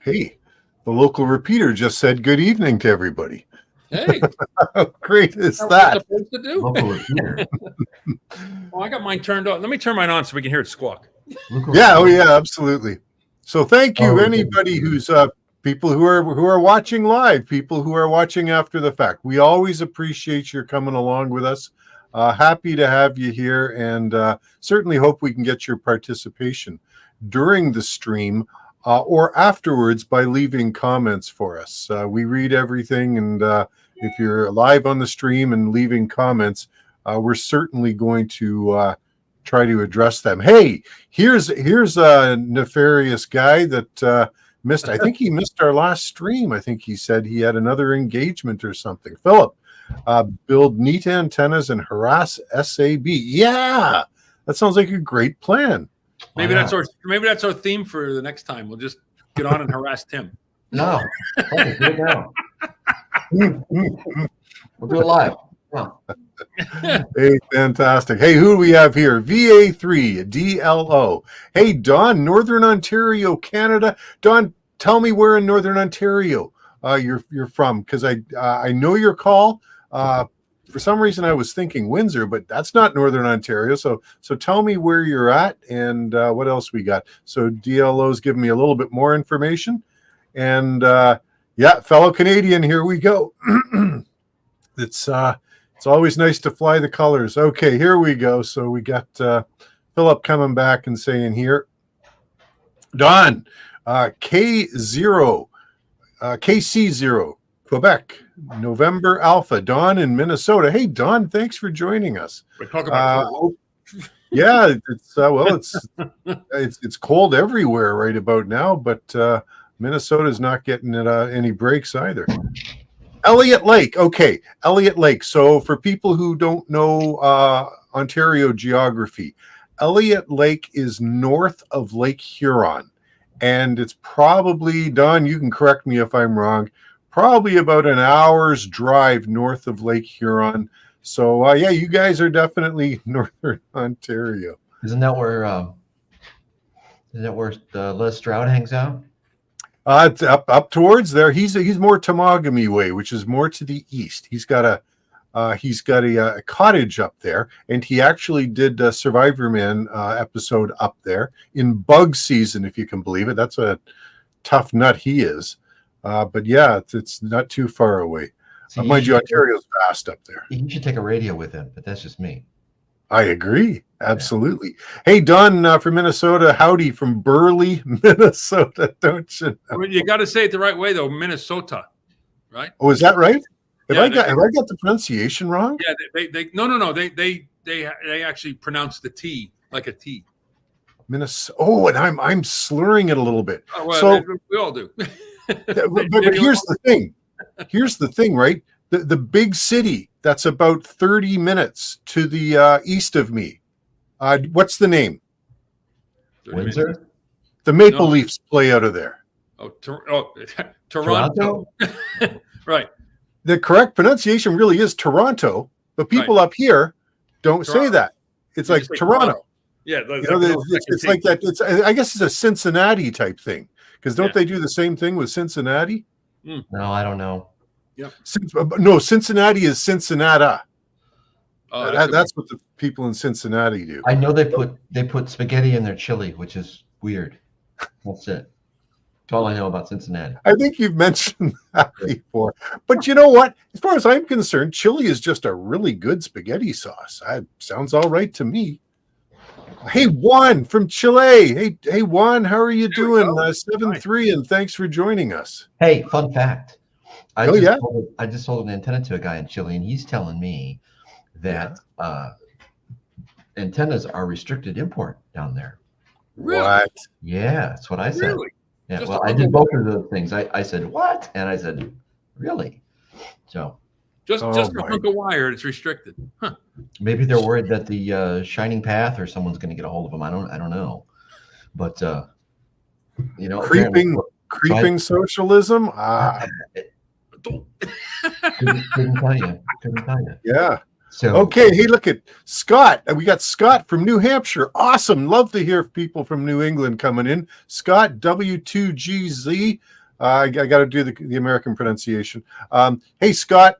Hey, the local repeater just said good evening to everybody. Hey, How great is that's that? what I'm supposed to do. Local repeater. Oh, I got mine turned on. Let me turn mine on so we can hear it squawk. Yeah, oh yeah, absolutely. So thank you, Oh, anybody who's people who are watching live, people who are watching after the fact. We always appreciate your coming along with us. Happy to have you here, and certainly hope we can get your participation during the stream or afterwards by leaving comments for us. We read everything, and if you're live on the stream and leaving comments, we're certainly going to try to address them. Hey, here's a nefarious guy that missed. I think he missed our last stream. I think he said he had another engagement or something. Philip, build neat antennas and harass SAB. Yeah, that sounds like a great plan. Maybe that's our theme for the next time. We'll just get on and harass Tim. No. Okay, do it now. We'll do it live. Yeah. Hey, fantastic. Hey, who do we have here? VA3DLO. Hey, Don, Northern Ontario, Canada. Don, tell me where in Northern Ontario you're from, because I know your call. For some reason, I was thinking Windsor, but that's not Northern Ontario. So tell me where you're at and what else we got. So DLO's giving me a little bit more information. And yeah, fellow Canadian, here we go. It's always nice to fly the colors. Okay, here we go. So we got Philip coming back and saying here, Don, KC0, Quebec, November Alpha, Don in Minnesota. Hey, Don, thanks for joining us. We're talking about yeah, it's cold everywhere right about now, but Minnesota's not getting any breaks either. Elliott Lake. Okay, Elliott Lake. So for people who don't know Ontario geography, Elliott Lake is north of Lake Huron, and it's probably, Don, you can correct me if I'm wrong, probably about an hour's drive north of Lake Huron. So yeah, you guys are definitely Northern Ontario. Isn't that where Les Stroud hangs out? It's up towards there. He's more Temagami way, which is more to the east. He's got a cottage up there, and he actually did a Survivorman episode up there in bug season, if you can believe it. That's a tough nut he is. But yeah, it's not too far away. See, mind you, Ontario's vast up there. You should take a radio with him, but that's just me. I agree. Absolutely. Yeah. Hey, Don from Minnesota. Howdy from Burley, Minnesota. Don't you know? You got to say it the right way, though. Minnesota, right? Oh, is that right? Have I got the pronunciation wrong? Yeah. No. They actually pronounce the T like a T. Minnesota. Oh, and I'm slurring it a little bit. Oh, well, so we all do. but here's the thing. Here's the thing, right? The big city that's about 30 minutes to the east of me. What's the name? Windsor? The Maple Leafs play out of there. Toronto. Right. The correct pronunciation really is Toronto, but people up here don't say that. It's like Toronto. Yeah, it's like that. I guess it's a Cincinnati type thing, because don't they do the same thing with Cincinnati? No, I don't know. Yeah. No, Cincinnati is Cincinnati. Oh, that's what the people in Cincinnati do. I know they put spaghetti in their chili, which is weird. That's it. That's all I know about Cincinnati. I think you've mentioned that before. But you know what? As far as I'm concerned, chili is just a really good spaghetti sauce. Sounds all right to me. Hey, Juan from Chile. Hey, Juan, how are you doing? 7-3, and thanks for joining us. Hey, fun fact. I just sold an antenna to a guy in Chile, and he's telling me that antennas are restricted import down there. Really? What? Yeah, that's what I said. Really? Yeah, well, I did both of those things. I said, what? And I said, really? So just a hunk of wire, it's restricted. Huh. Maybe they're worried that the Shining Path or someone's going to get a hold of them. I don't know. But creeping socialism. Couldn't tell you. Yeah. So Okay, hey, look at Scott. We got Scott from New Hampshire. Awesome. Love to hear people from New England coming in. Scott, W2GZ. I got to do the American pronunciation. Hey, Scott,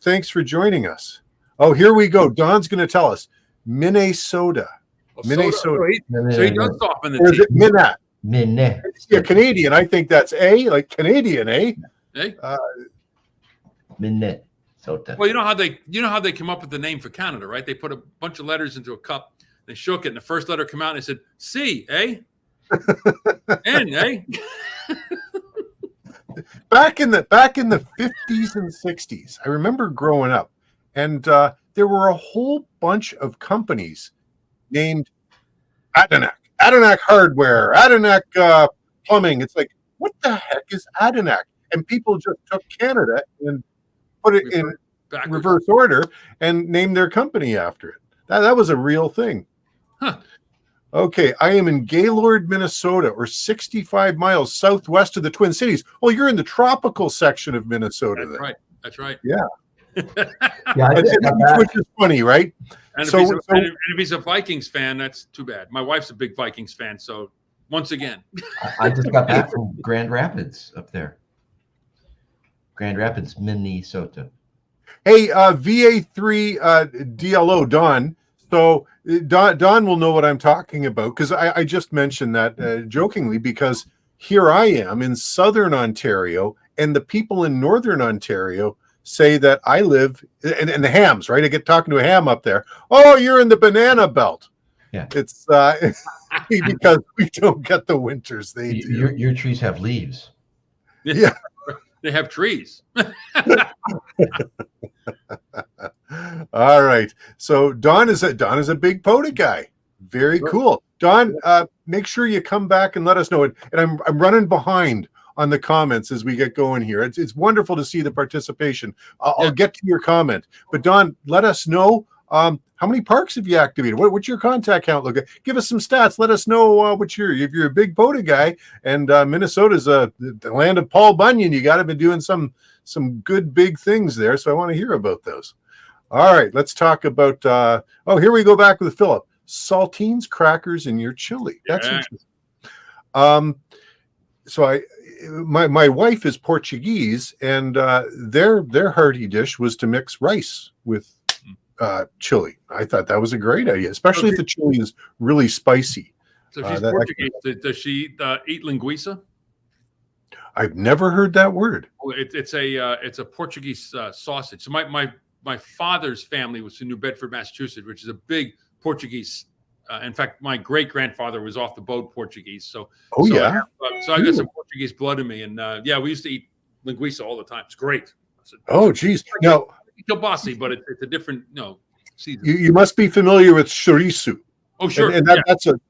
thanks for joining us. Oh, here we go. Don's going to tell us. Minnesota. Oh, Minnesota. So he does soften the Or is T. it Minna? Minne. You're Canadian. I think that's A, like Canadian, eh? Hey? Minne. Sota. Well, you know how they come up with the name for Canada, right? They put a bunch of letters into a cup, they shook it, and the first letter came out, and they said C, eh? N, eh? Back in the 50s and 60s, I remember growing up, and there were a whole bunch of companies named Adenac Hardware, Adenac Plumbing. It's like, what the heck is Adenac? And people just took Canada and put it in reverse order and named their company after it. That was a real thing. Huh. Okay, I am in Gaylord, Minnesota, or 65 miles southwest of the Twin Cities. Well, you're in the tropical section of Minnesota. That's right. That's right. Yeah. Yeah, Which is funny, right? And if he's a Vikings fan, that's too bad. My wife's a big Vikings fan, so once again. I just got back from Grand Rapids up there. Grand Rapids, Minnesota. Hey, VA3 Don. So Don will know what I'm talking about, because I just mentioned that jokingly, because here I am in southern Ontario, and the people in northern Ontario say that I live in the hams, right? I get talking to a ham up there. Oh, you're in the banana belt. Yeah. It's because we don't get the winters. They do. Your trees have leaves. Yeah. They have trees. All right. So Don is a big POTA guy. Very cool. Don, make sure you come back and let us know. And I'm running behind on the comments as we get going here. It's wonderful to see the participation. I'll get to your comment, but Don, let us know how many parks have you activated? What's your contact count look like? Give us some stats. Let us know if you're a big POTA guy, and Minnesota's the land of Paul Bunyan. You got to be doing some good big things there. So I want to hear about those. All right, let's talk about. Here we go back with Philip. Saltines, crackers, in your chili. That's interesting. So my wife is Portuguese, and their hearty dish was to mix rice with chili. I thought that was a great idea, especially if the chili is really spicy. So she's Portuguese. Does she eat linguiça? I've never heard that word. Well, it's a Portuguese sausage. So my father's family was in New Bedford, Massachusetts, which is a big Portuguese. In fact, my great grandfather was off the boat Portuguese. So I got some Portuguese blood in me, and we used to eat linguiça all the time. It's great. Oh, geez. Now, kielbasa, but it's a different season. You must be familiar with chorizo. Oh, sure. And so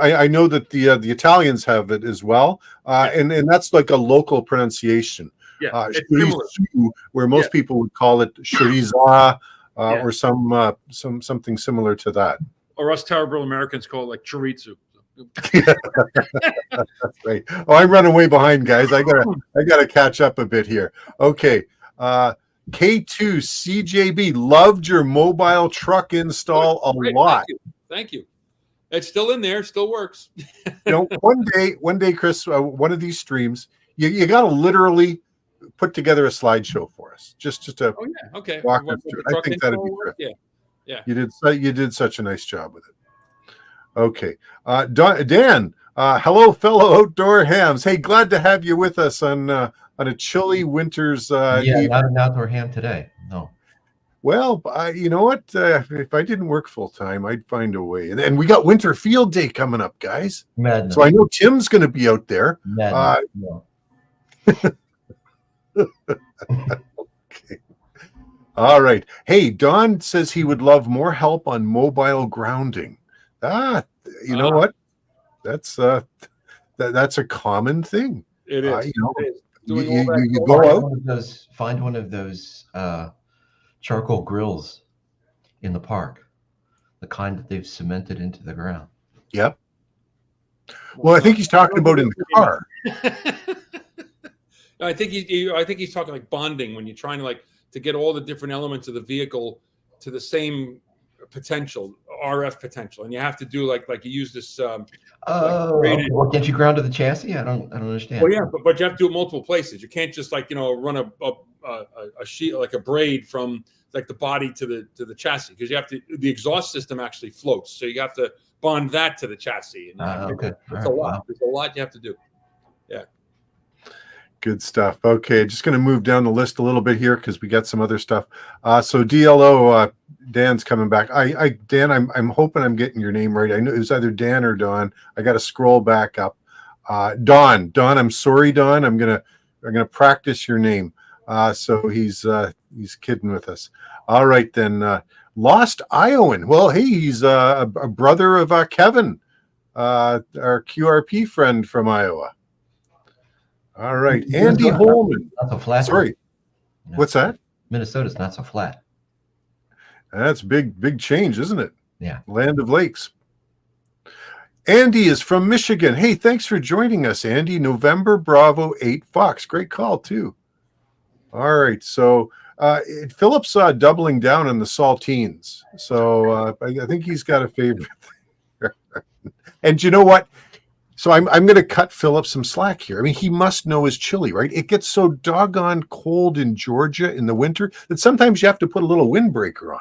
I know that the Italians have it as well, and that's like a local pronunciation. Yeah, chorizo, where most people would call it chorizo, or something similar to that. Or us terrible Americans call it like chorizo. That's right. Oh, I'm running way behind, guys. I gotta catch up a bit here. Okay. K2CJB, loved your mobile truck install a lot. Thank you. It's still in there, still works. One day, Chris, one of these streams, you got to literally put together a slideshow for us, just to walk us through it. I think that'd be great. Yeah. You did such a nice job with it. Okay, Dan, hello, fellow outdoor hams. Hey, glad to have you with us on a chilly winter's evening. Not an outdoor ham today. No. Well, you know what? If I didn't work full time, I'd find a way. And we got Winter Field Day coming up, guys. Madness. So I know Tim's going to be out there. Okay. All right. Hey, Don says he would love more help on mobile grounding. You know what? That's a common thing. It is. You go out. Find one of those charcoal grills in the park, the kind that they've cemented into the ground. Yep. Well, I think he's talking about in the car. I think he's talking like bonding, when you're trying to get all the different elements of the vehicle to the same potential, RF potential, and you have to do like you use this. Okay. Well, can't you ground to the chassis? I don't understand. Well, yeah, but you have to do it multiple places. You can't just run a sheet, like a braid from like the body to the chassis, because you have to. The exhaust system actually floats, so you have to bond that to the chassis. And okay, it's a lot. Wow. There's a lot you have to do. Yeah. Good stuff. Okay, just going to move down the list a little bit here because we got some other stuff. So DLO, Dan's coming back. Dan, I'm hoping I'm getting your name right. I know it was either Dan or Don. I got to scroll back up. Don. I'm sorry, Don. I'm gonna practice your name. So he's kidding with us. All right then. Lost Iowan. Well, hey, he's a brother of Kevin, our QRP friend from Iowa. All right, Andy Holman. Not so flat. Sorry, no. What's that? Minnesota's not so flat. That's big change, isn't it? Yeah. Land of lakes. Andy is from Michigan. Hey, thanks for joining us, Andy. November Bravo 8 Fox. Great call too. All right, so Philip's doubling down on the saltines. So I think he's got a favorite. And you know what? So I'm going to cut Philip some slack here. I mean, he must know his chili, right? It gets so doggone cold in Georgia in the winter that sometimes you have to put a little windbreaker on.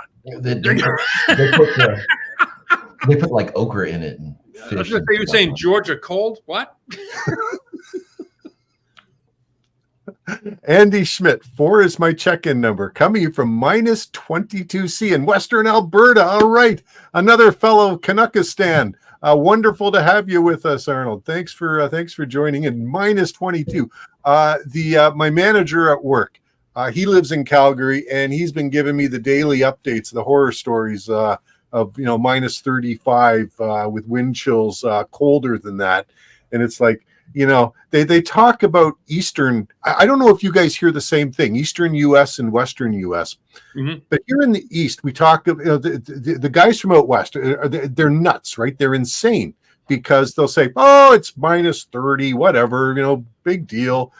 They put like okra in it. And I was going to say, you were saying Georgia cold? What? Andy Schmidt, 4 is my check-in number, coming from minus 22C in Western Alberta. All right, another fellow Canuckistan. Wonderful to have you with us, Arnold. Thanks for joining in. Minus 22. My manager at work, he lives in Calgary, and he's been giving me the daily updates, the horror stories of minus 35 with wind chills, colder than that, and it's like, they talk about Eastern. I don't know if you guys hear the same thing, Eastern U.S. and Western U.S. Mm-hmm. But here in the East, we talk of the guys from out West. They're nuts, right? They're insane because they'll say, "Oh, it's minus 30, whatever, big deal."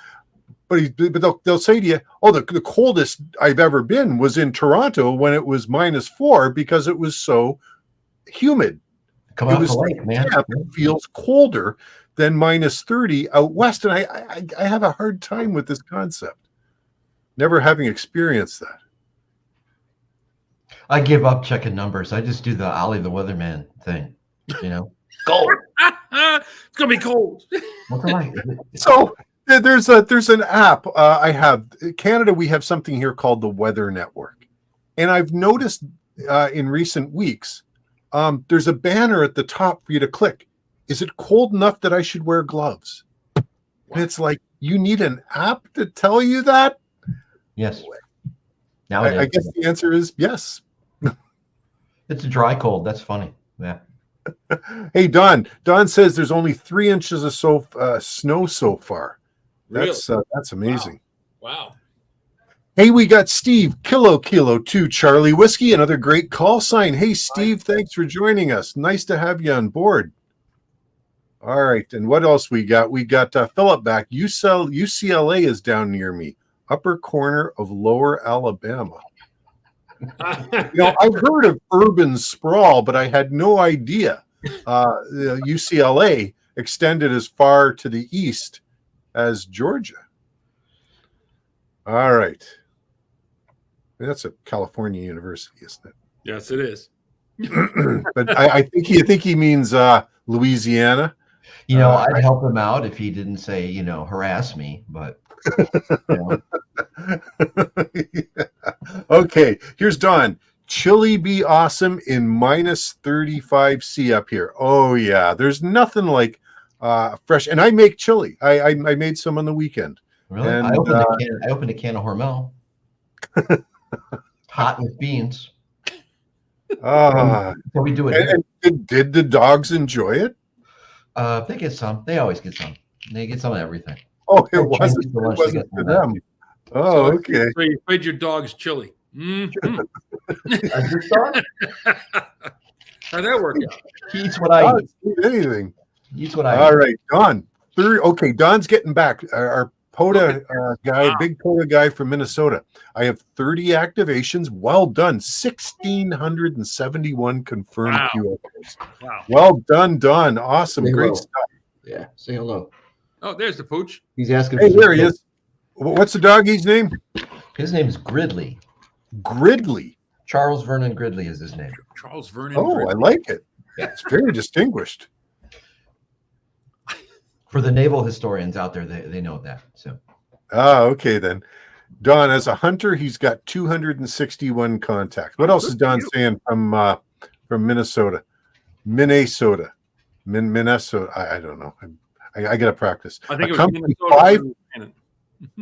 But they'll say to you, "Oh, the coldest I've ever been was in Toronto when it was minus 4 because it was so humid." Come out the lake, man. Yeah, it feels colder than minus 30 out west, and I have a hard time with this concept, never having experienced that. I give up checking numbers. I just do the Ollie the Weatherman thing, Cold. It's gonna be cold. So there's an app I have. Canada, we have something here called the Weather Network, and I've noticed in recent weeks there's a banner at the top for you to click. Is it cold enough that I should wear gloves? And it's like, you need an app to tell you that? Yes. Now I guess the answer is yes. It's a dry cold. That's funny. Yeah. Hey, Don. Don says there's only 3 inches of snow so far. That's really? That's amazing. Wow. Hey, we got Steve, Kilo 2 Charlie Whiskey, another great call sign. Hey, Steve, thanks for joining us. Nice to have you on board. All right, and what else we got? We got Philip back. UCLA is down near me, upper corner of Lower Alabama. I've heard of urban sprawl, but I had no idea UCLA extended as far to the east as Georgia. All right, that's a California university, isn't it? Yes, it is. But I think he means Louisiana. I'd help him out if he didn't say, harass me, but. Yeah. Okay, here's Don. Chili be awesome in minus 35C up here. Oh, yeah. There's nothing like fresh. And I make chili. I made some on the weekend. Really? And, I opened a can of Hormel. Hot with beans. So we do it. And did the dogs enjoy it? They get some. They always get some. They get some of everything. Oh, it wasn't for them. Oh, okay. So you fed your dog's chili. Mm-hmm. How'd that work out? He eats what I eat. Anything. He eats what I eat. All right, Don. Okay, Don's getting back. Our POTA guy, Wow. big POTA guy from Minnesota. I have 30 activations. Well done. 1,671 confirmed Wow. QOs. Wow. Well done, Don. Awesome. Say Great hello. stuff. Yeah, say hello. Oh, there's the pooch. He's asking Hey, for there he is. What's the doggy's name? His name's Gridley. Gridley. Charles Vernon Gridley is his name. Charles Vernon. Oh, I like it. It's very distinguished. For the naval historians out there, they know that. So, Okay then. Don, as a hunter, he's got 261 contacts. What else is Don saying from Minnesota? Minnesota. I don't know. I got to practice. I think a it was comfy Minnesota.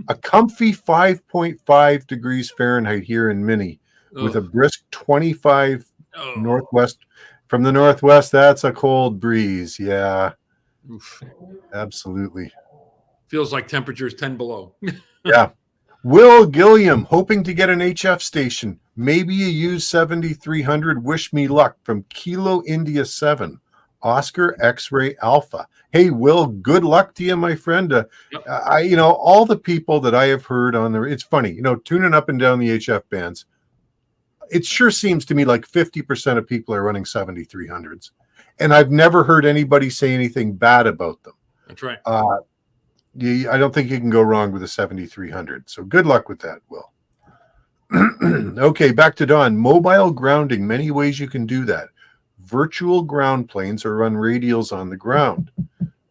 a comfy 5.5 degrees Fahrenheit here in Minnie, with a brisk 25 northwest. From the northwest, that's a cold breeze. Yeah. Oof. Absolutely. Feels like temperatures 10 below. Yeah. Will Gilliam, hoping to get an HF station. Maybe a used 7300. Wish me luck. From Kilo India 7. Oscar X-Ray Alpha. Hey, Will, good luck to you, my friend. All the people that I have heard on there, it's funny, tuning up and down the HF bands. It sure seems to me like 50% of people are running 7300s. And I've never heard anybody say anything bad about them. That's right. I don't think you can go wrong with a 7300. So good luck with that, Will. Okay, back to Don. Mobile grounding. Many ways you can do that. Virtual ground planes or run radials on the ground.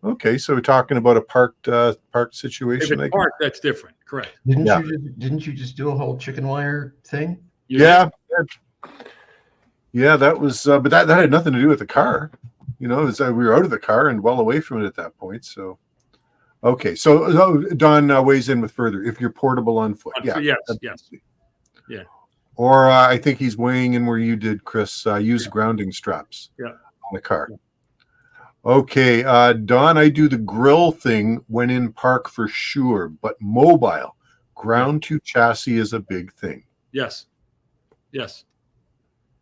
Okay, so we're talking about a parked situation. If it's parked, that's different. Correct. Didn't you just do a whole chicken wire thing? Yeah, that was, but that had nothing to do with the car. We were out of the car and well away from it at that point. So, okay, so Don weighs in with further. If you're portable on foot, Yes. Yeah. Or I think he's weighing in where you did, Chris. Use grounding straps. Yeah. On the car. Yeah. Okay, Don, I do the grill thing when in park for sure, but mobile ground to chassis is a big thing. Yes.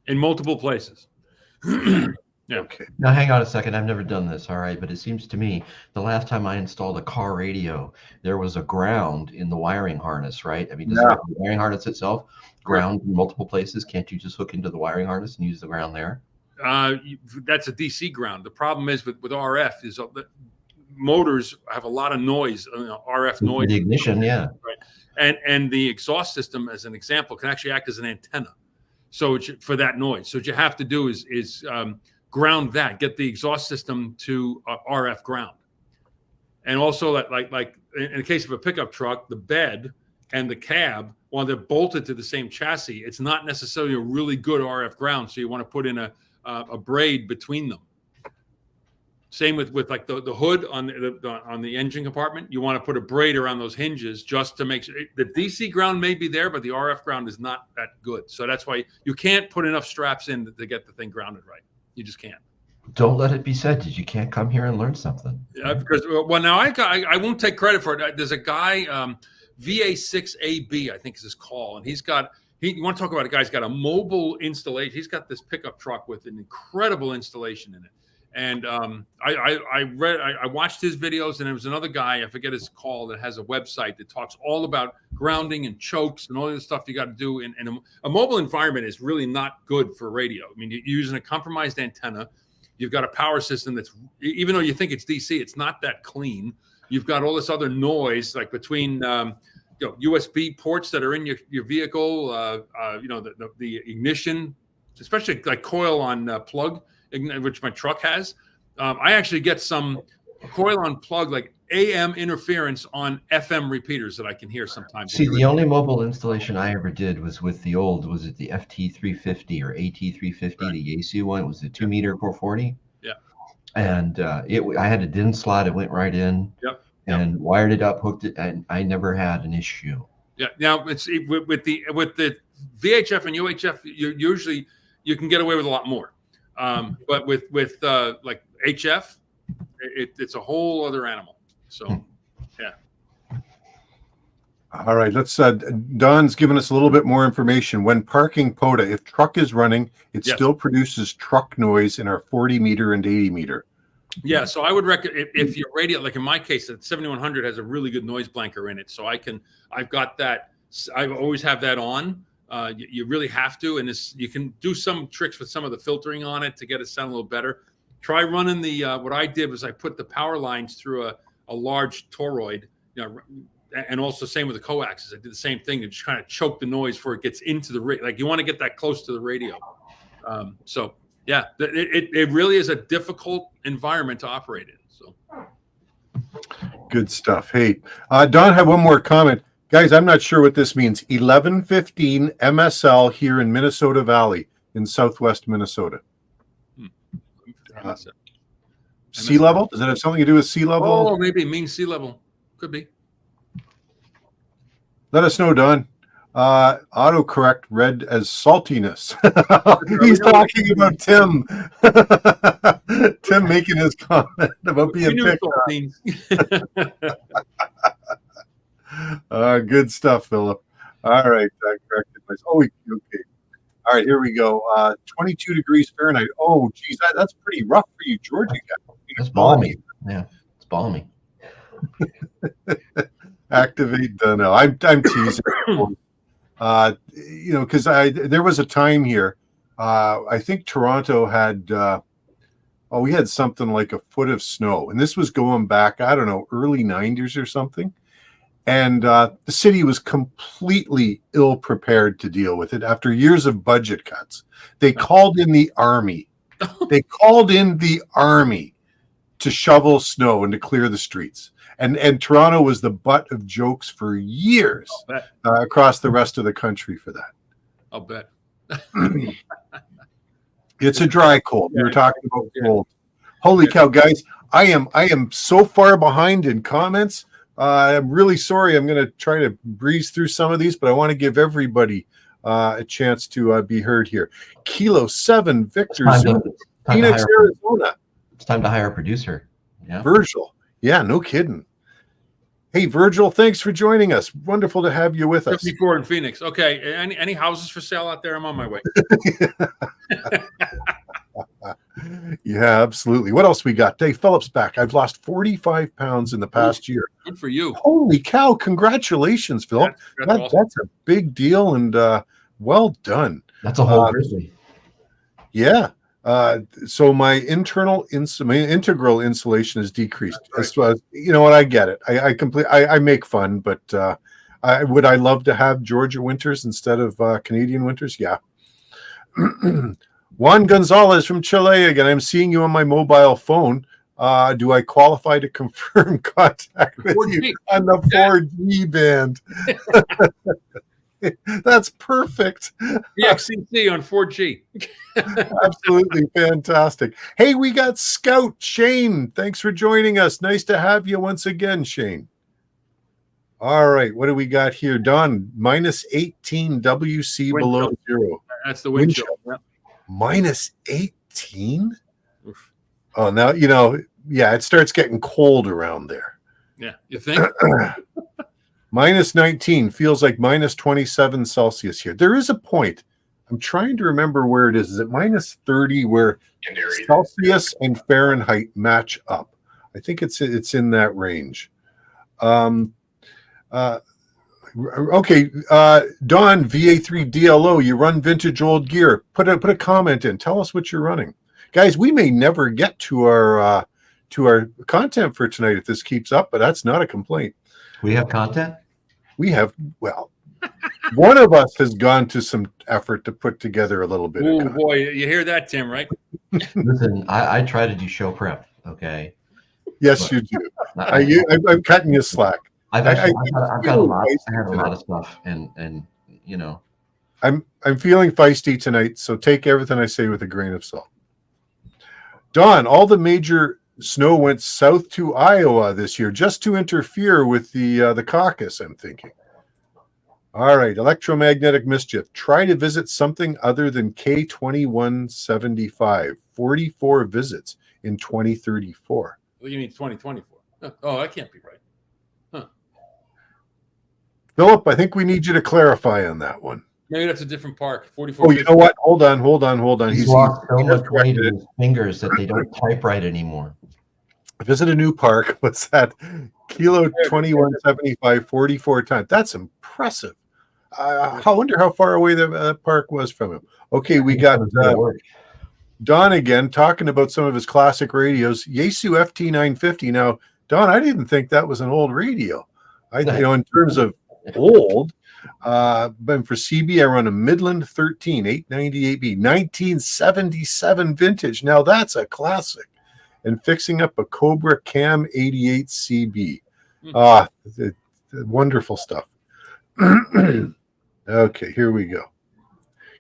In multiple places. Yeah. Okay. Now, hang on a second. I've never done this, all right? But it seems to me the last time I installed a car radio, there was a ground in the wiring harness, right? I mean, does the wiring harness itself ground in multiple places? Can't you just hook into the wiring harness and use the ground there? That's a DC ground. The problem is with RF is that motors have a lot of noise, RF noise. The ignition, yeah. Right. And the exhaust system, as an example, can actually act as an antenna. So for that noise. So what you have to do is ground that, get the exhaust system to RF ground. And also like in the case of a pickup truck, the bed and the cab, while they're bolted to the same chassis, it's not necessarily a really good RF ground. So you want to put in a braid between them. Same with like the hood on the engine compartment. You want to put a braid around those hinges just to make sure the DC ground may be there, but the RF ground is not that good. So that's why you can't put enough straps in to get the thing grounded right. You just can't. Don't let it be said that you can't come here and learn something. Yeah, because now I won't take credit for it. There's a guy, VE3TWM, I think is his call, and you want to talk about a guy's got a mobile installation. He's got this pickup truck with an incredible installation in it. And I watched his videos, and there was another guy, I forget his call, that has a website that talks all about grounding and chokes and all this stuff you got to do. And a mobile environment is really not good for radio. I mean, you're using a compromised antenna. You've got a power system that's, even though you think it's DC, it's not that clean. You've got all this other noise, like between USB ports that are in your vehicle, the ignition, especially like coil on plug, which my truck has. I actually get some coil on plug, like AM interference on FM repeaters that I can hear sometimes. See, the only mobile installation I ever did was with the FT350 or AT350, right. The Yaesu one. It was the 2-meter 440. Yeah. And I had a DIN slot. It went right in. Yep. And wired it up, hooked it, and I never had an issue. Yeah. Now it's with the VHF and UHF, you can get away with a lot more. But with like HF, it's a whole other animal. So, yeah. All right, let's. Don's given us a little bit more information. When parking POTA, if truck is running, it still produces truck noise in our 40 meter and 80 meter. Yeah, so I would recommend if your radio, like in my case, the 7100 has a really good noise blanker in it, so I've got that. I always have that on. You really have to, and you can do some tricks with some of the filtering on it to get it sound a little better. Try running the. What I did was I put the power lines through a large toroid, and also same with the coaxes. I did the same thing to just kind of choke the noise before it gets into the radio. Like you want to get that close to the radio. So. Yeah, it really is a difficult environment to operate in. So, good stuff. Hey, Don had one more comment, guys. I'm not sure what this means. 1115 MSL here in Minnesota Valley in southwest Minnesota. Sea level? Does that have something to do with sea level? Oh, maybe it means sea level. Could be. Let us know, Don. Autocorrect read as saltiness. He's talking about Tim. Tim making his comment about being picked on. Good stuff, Philip. All right, I corrected myself. Oh, okay. All right, here we go. 22 degrees Fahrenheit. Oh, geez, that's pretty rough for you, Georgia. It's balmy. Yeah, it's balmy. Activate the no. I'm teasing. Because there was a time here. I think Toronto had we had something like a foot of snow, and this was going back, I don't know, early 90s or something. And the city was completely ill prepared to deal with it after years of budget cuts. They called in the army. They called in the army to shovel snow and to clear the streets. And Toronto was the butt of jokes for years across the rest of the country for that. I'll bet. It's a dry cold. We were talking about cold. Holy cow, guys. I am so far behind in comments. I'm really sorry. I'm going to try to breeze through some of these, but I want to give everybody a chance to be heard here. Kilo 7 Victor Phoenix, Arizona. It's time to hire a producer. Yeah. Virgil. Yeah, no kidding. Hey, Virgil, thanks for joining us. Wonderful to have you with us. 54 in Phoenix. Okay. Any houses for sale out there? I'm on my way. Yeah, absolutely. What else we got? Dave Phillips back. I've lost 45 pounds in the past year. Good for you. Holy cow. Congratulations, Philip. Awesome. That's a big deal, and well done. That's a whole grizzly. Yeah. So my integral insulation is decreased. Right. You know what? I get it. I make fun, but would I love to have Georgia winters instead of Canadian winters? Yeah. Juan Gonzalez from Chile again. I'm seeing you on my mobile phone. Do I qualify to confirm contact with 4G. You on the 4G band? That's perfect. EXCC on 4G. Absolutely fantastic. Hey, we got Scout Shane. Thanks for joining us. Nice to have you once again, Shane. All right, what do we got here? Don, minus 18 WC wind below chill. Zero. That's the wind chill. Yep. Minus 18? Oh, now, it starts getting cold around there. Yeah, you think? Minus 19 feels like minus 27 Celsius here. There is a point. I'm trying to remember where it is. Is it minus 30 where Celsius and Fahrenheit match up? I think it's in that range. Okay. Don, VA3DLO, you run vintage old gear. Put a comment in. Tell us what you're running. Guys, we may never get to our content for tonight if this keeps up, but that's not a complaint. We have content? We have, well, one of us has gone to some effort to put together a little bit. Oh boy, you hear that, Tim, right? Listen, I try to do show prep, okay? Yes, but you do. I'm cutting you slack. I've got a lot. I have a lot of stuff, and I'm feeling feisty tonight, so take everything I say with a grain of salt. Don, all the major snow went south to Iowa this year just to interfere with the caucus, I'm thinking. All right, electromagnetic mischief. Try to visit something other than K2175. 44 visits in 2034. Well, you mean 2024? Oh, that can't be right. Huh. Philip, I think we need you to clarify on that one. Maybe that's a different park. 44. Oh, you know what? Hold on. He's lost so much weight in his fingers that they don't type right anymore. Visit a new park. What's that? Kilo 2175, 44 times. That's impressive. I wonder how far away the park was from him. Okay, we got Don again talking about some of his classic radios. Yaesu FT950. Now, Don, I didn't think that was an old radio. In terms of old, but for CB, I run a Midland 13 898B, 1977 vintage. Now that's a classic. And fixing up a Cobra Cam 88 CB. Wonderful stuff. Okay, here we go.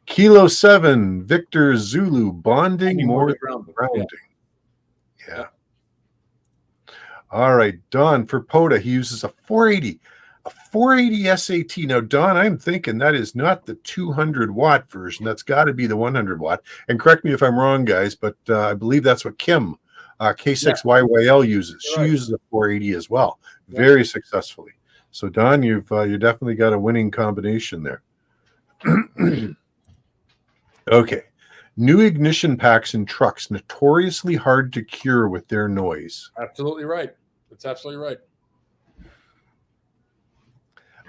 Kilo 7, Victor Zulu, bonding more than grounding. Yeah. All right, Don, for POTA, he uses a 480 SAT. Now, Don, I'm thinking that is not the 200-watt version. That's got to be the 100-watt. And correct me if I'm wrong, guys, but I believe that's what Kim, K6YYL uses. She uses a 480 as well, very successfully. So, Don, you definitely got a winning combination there. Okay. New ignition packs in trucks, notoriously hard to cure with their noise. Absolutely right. That's absolutely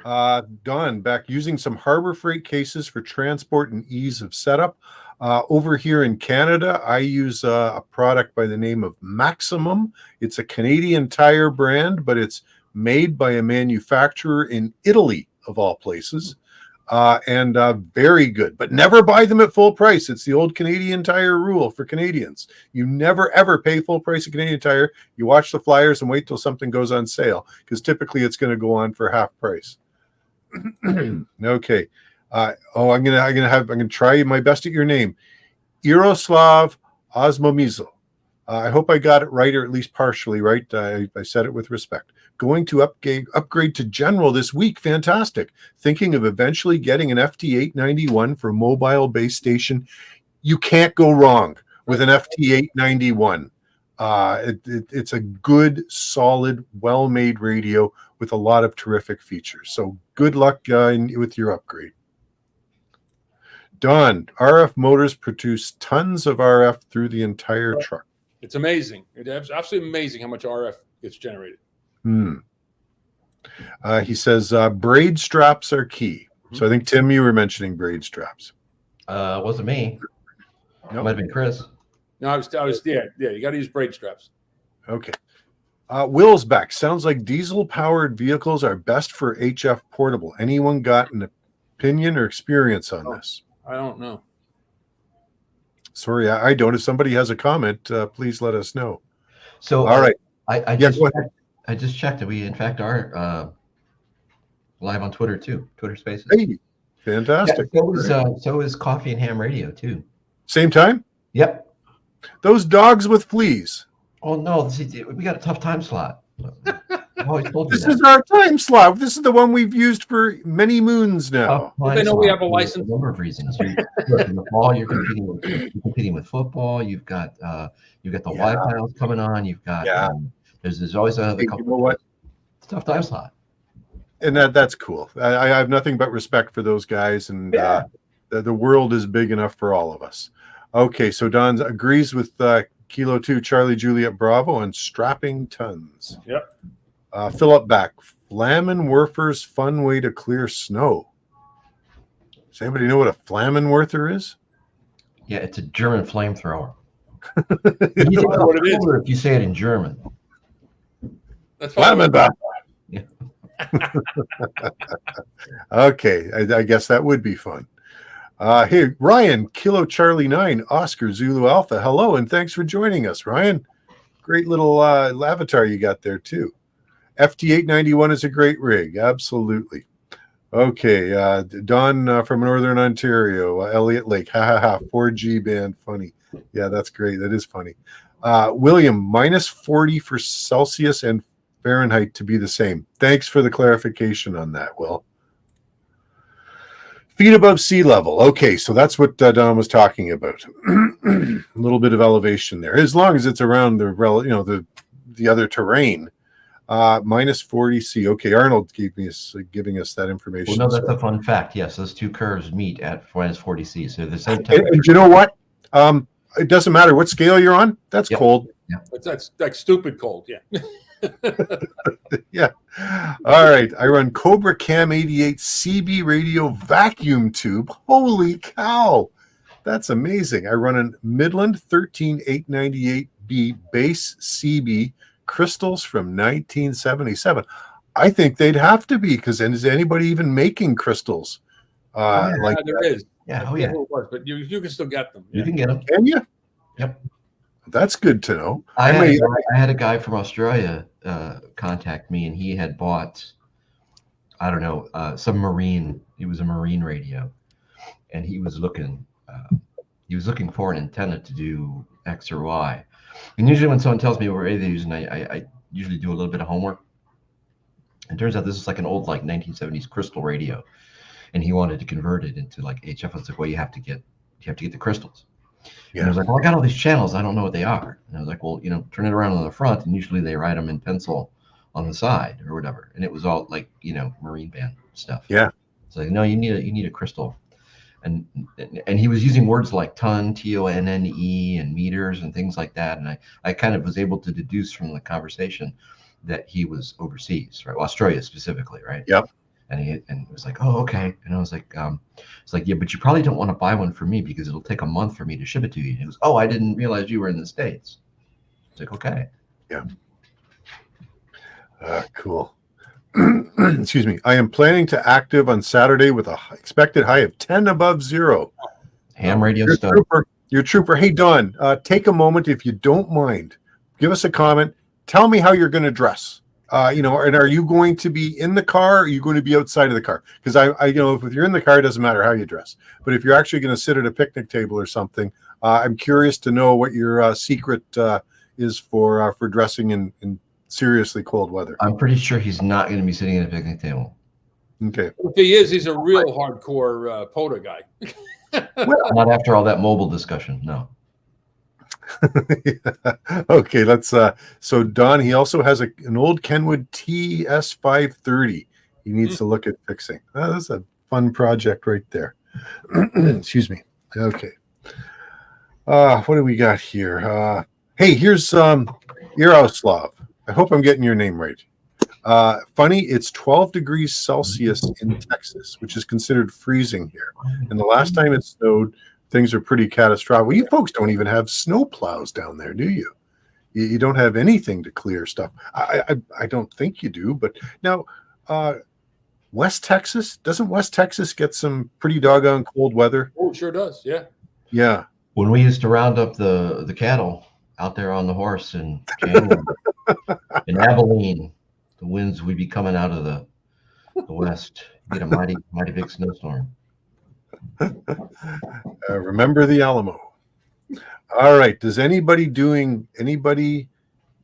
right. Don, back using some Harbor Freight cases for transport and ease of setup. Over here in Canada, I use a product by the name of Maximum. It's a Canadian tire brand, but it's made by a manufacturer in Italy, of all places. And very good, but never buy them at full price. It's the old Canadian Tire rule for Canadians. You never, ever pay full price at Canadian Tire. You watch the flyers and wait till something goes on sale, because typically it's going to go on for half price. Okay. I'm gonna try my best at your name. Yaroslav Osmomizel. I hope I got it right, or at least partially right. I said it with respect. Going to upgrade to General this week. Fantastic. Thinking of eventually getting an FT891 for mobile base station. You can't go wrong with an FT891. It's a good, solid, well-made radio with a lot of terrific features. So good luck with your upgrade. Don, RF motors produce tons of RF through the entire truck. It's amazing. It's absolutely amazing how much RF gets generated. He says braid straps are key. So I think, Tim, you were mentioning braid straps. Wasn't me. No, might have been Chris. No, I was yeah. You got to use braid straps. Okay. Will's back. Sounds like diesel-powered vehicles are best for HF portable. Anyone got an opinion or experience on this? I don't know. Sorry, I don't. If somebody has a comment, please let us know. So, all right. I just checked that we, in fact, are live on Twitter too. Twitter Spaces. Hey, fantastic. Yeah, so is Coffee and Ham Radio too. Same time? Yep. Those dogs with fleas. Oh no, we got a tough time slot. I've always told you this is our time slot. This is the one we've used for many moons now. They know we have a license. A number of reasons. In the fall, you're competing with football. You've got the Wi-Fi coming on. You've got there's always another couple. You know what? It's a tough time slot. And that's cool. I have nothing but respect for those guys, and the world is big enough for all of us. Okay, so Don agrees with Kilo 2 Charlie Juliet Bravo on strapping tons. Yep. Philip back. Flammenwerfer's fun way to clear snow. Does anybody know what a Flammenwerfer is? Yeah, it's a German flamethrower. You know what it is if you say it in German. That's Flammenwerfer. Yeah. Okay, I guess that would be fun. Hey, Ryan, Kilo Charlie 9, Oscar Zulu Alpha. Hello, and thanks for joining us, Ryan. Great little avatar you got there, too. FT891 is a great rig. Absolutely. Okay, Don from Northern Ontario, Elliott Lake. Ha, ha, ha. 4G band. Funny. Yeah, that's great. That is funny. William, minus 40 for Celsius and Fahrenheit to be the same. Thanks for the clarification on that, Will. Feet above sea level. Okay, so that's what Don was talking about. A little bit of elevation there, as long as it's around the other terrain. Minus 40 C. Okay, Arnold giving us that information. Well, no, that's a fun fact. Yes, those two curves meet at minus 40 C. So the same temperature. And you know what? it doesn't matter what scale you're on. That's cold. Yeah. That's like stupid cold. Yeah. Yeah. All right. I run Cobra Cam 88 CB radio vacuum tube. Holy cow. That's amazing. I run a Midland 13898B base CB crystals from 1977. I think they'd have to be, because is anybody even making crystals? Like there is. Yeah. Oh yeah. But you can still get them. You can get them. Can you? Yep. That's good to know. I had a guy from Australia contact me, and he had bought, I don't know, some marine. It was a marine radio, and he was looking for an antenna to do X or Y. And usually when someone tells me what radio they're using, I usually do a little bit of homework. And it turns out this is like an old, like 1970s crystal radio, and he wanted to convert it into like HF. I was like, well, you have to get the crystals. Yeah. And I was like, well, I got all these channels. I don't know what they are. And I was like, well, turn it around on the front, and usually they write them in pencil on the side or whatever. And it was all like, marine band stuff. Yeah. So no, you need a crystal. And he was using words like ton, TONNE, and meters and things like that. And I kind of was able to deduce from the conversation that he was overseas, right? Well, Australia specifically, right? Yep. And it was like, oh, okay. And I was like, it's like, yeah, but you probably don't want to buy one for me because it'll take a month for me to ship it to you. And he goes, oh, I didn't realize you were in the States. It's like, okay. Yeah. Cool. Excuse me. I am planning to active on Saturday with a expected high of 10 above zero. Ham radio stuff. Your trooper. Hey, Don, take a moment, if you don't mind. Give us a comment. Tell me how you're going to dress. And are you going to be in the car? Or are you going to be outside of the car? Because if you're in the car, it doesn't matter how you dress. But if you're actually going to sit at a picnic table or something, I'm curious to know what your secret is for dressing in seriously cold weather. I'm pretty sure he's not going to be sitting at a picnic table. Okay. If he is, he's a real hardcore POTA guy. Well, not after all that mobile discussion. No. Okay, let's so Don, he also has an old Kenwood TS530 he needs to look at fixing. That's a fun project right there. Excuse me. Okay. What do we got here? Hey, here's Yaroslav. I hope I'm getting your name right. Funny, it's 12 degrees Celsius in Texas, which is considered freezing here. And the last time it snowed, things are pretty catastrophic. Well, you folks don't even have snow plows down there, do you? You don't have anything to clear stuff. I don't think you do. But now, West Texas, doesn't West Texas get some pretty doggone cold weather? Oh, it sure does. Yeah. Yeah. When we used to round up the cattle out there on the horse in January, in Abilene, the winds would be coming out of the west. Get a mighty big snowstorm. Remember the Alamo. All right. Does anybody